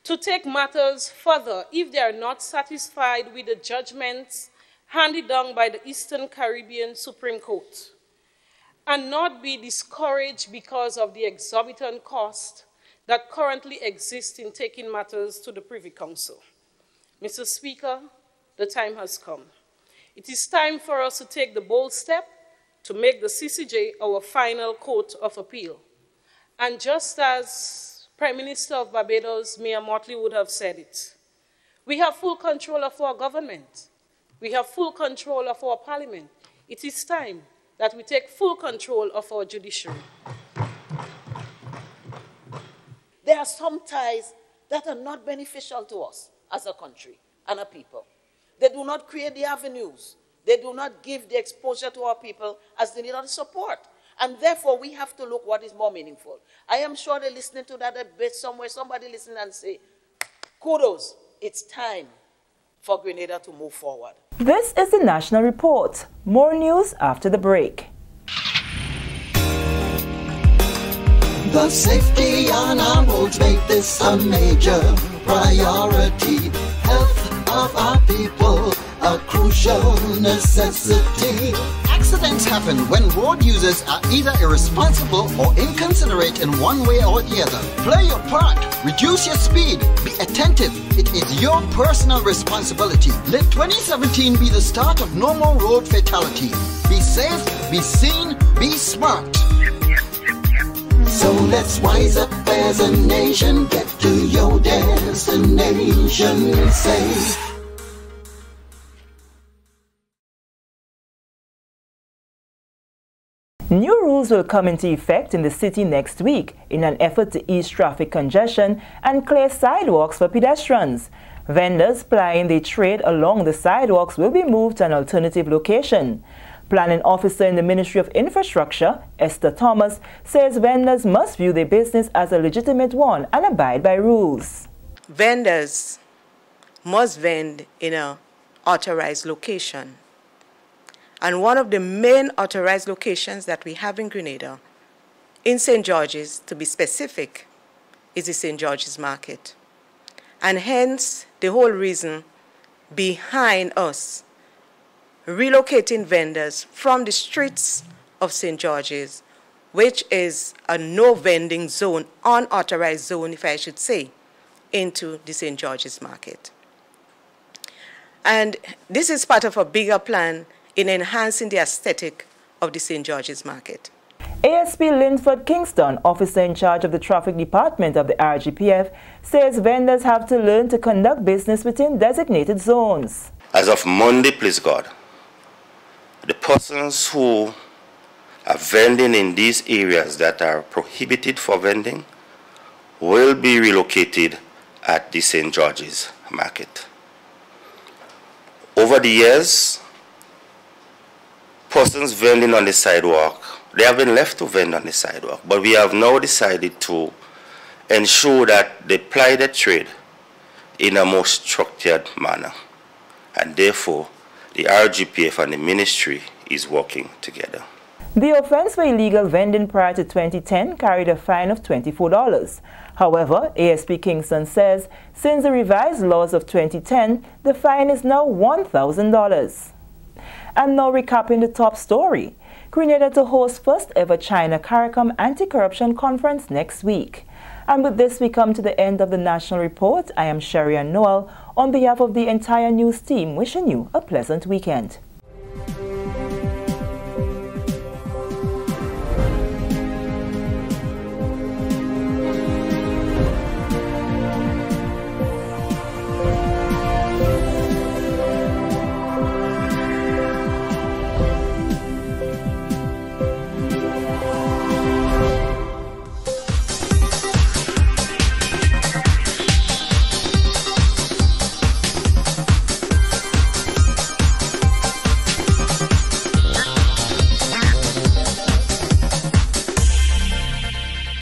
to take matters further if they are not satisfied with the judgments handed down by the Eastern Caribbean Supreme Court, and not be discouraged because of the exorbitant cost that currently exists in taking matters to the Privy Council. Mr. Speaker, the time has come. It is time for us to take the bold step to make the CCJ our final court of appeal. And just as Prime Minister of Barbados, Mia Mottley, would have said it, we have full control of our government. We have full control of our parliament. It is time that we take full control of our judiciary. There are some ties that are not beneficial to us as a country and a people. They do not create the avenues. They do not give the exposure to our people as they need our support. And therefore, we have to look what is more meaningful. I am sure they're listening to that a bit somewhere. Somebody listen and say, kudos, it's time for Grenada to move forward. This is the National Report. More news after the break. The safety on our roads make this a major priority. Health of our people, a crucial necessity. Accidents happen when road users are either irresponsible or inconsiderate in one way or the other. Play your part. Reduce your speed. Be attentive. It is your personal responsibility. Let 2017 be the start of no more road fatalities. Be safe, be seen, be smart. So let's wise up as a nation. Get to your destination safe. New rules will come into effect in the city next week in an effort to ease traffic congestion and clear sidewalks for pedestrians. Vendors plying their trade along the sidewalks will be moved to an alternative location. Planning officer in the Ministry of Infrastructure, Esther Thomas, says vendors must view their business as a legitimate one and abide by rules. Vendors must vend in an authorized location. And one of the main authorized locations that we have in Grenada, in St. George's, to be specific, is the St. George's Market. And hence, the whole reason behind us relocating vendors from the streets of St. George's, which is a no-vending zone, unauthorized zone, if I should say, into the St. George's Market. And this is part of a bigger plan in enhancing the aesthetic of the St. George's Market. ASP Linford Kingston, officer in charge of the traffic department of the RGPF, says vendors have to learn to conduct business within designated zones. As of Monday, please God, the persons who are vending in these areas that are prohibited for vending will be relocated at the St. George's Market. Over the years, persons vending on the sidewalk, they have been left to vend on the sidewalk, but we have now decided to ensure that they ply their trade in a more structured manner. And therefore, the RGPF and the ministry is working together. The offense for illegal vending prior to 2010 carried a fine of $24. However, ASP Kingston says since the revised laws of 2010, the fine is now $1,000. And now recapping the top story. Grenada to host first ever China CARICOM Anti-Corruption Conference next week. And with this, we come to the end of the National Report. I am Sherry Ann Noel on behalf of the entire news team wishing you a pleasant weekend.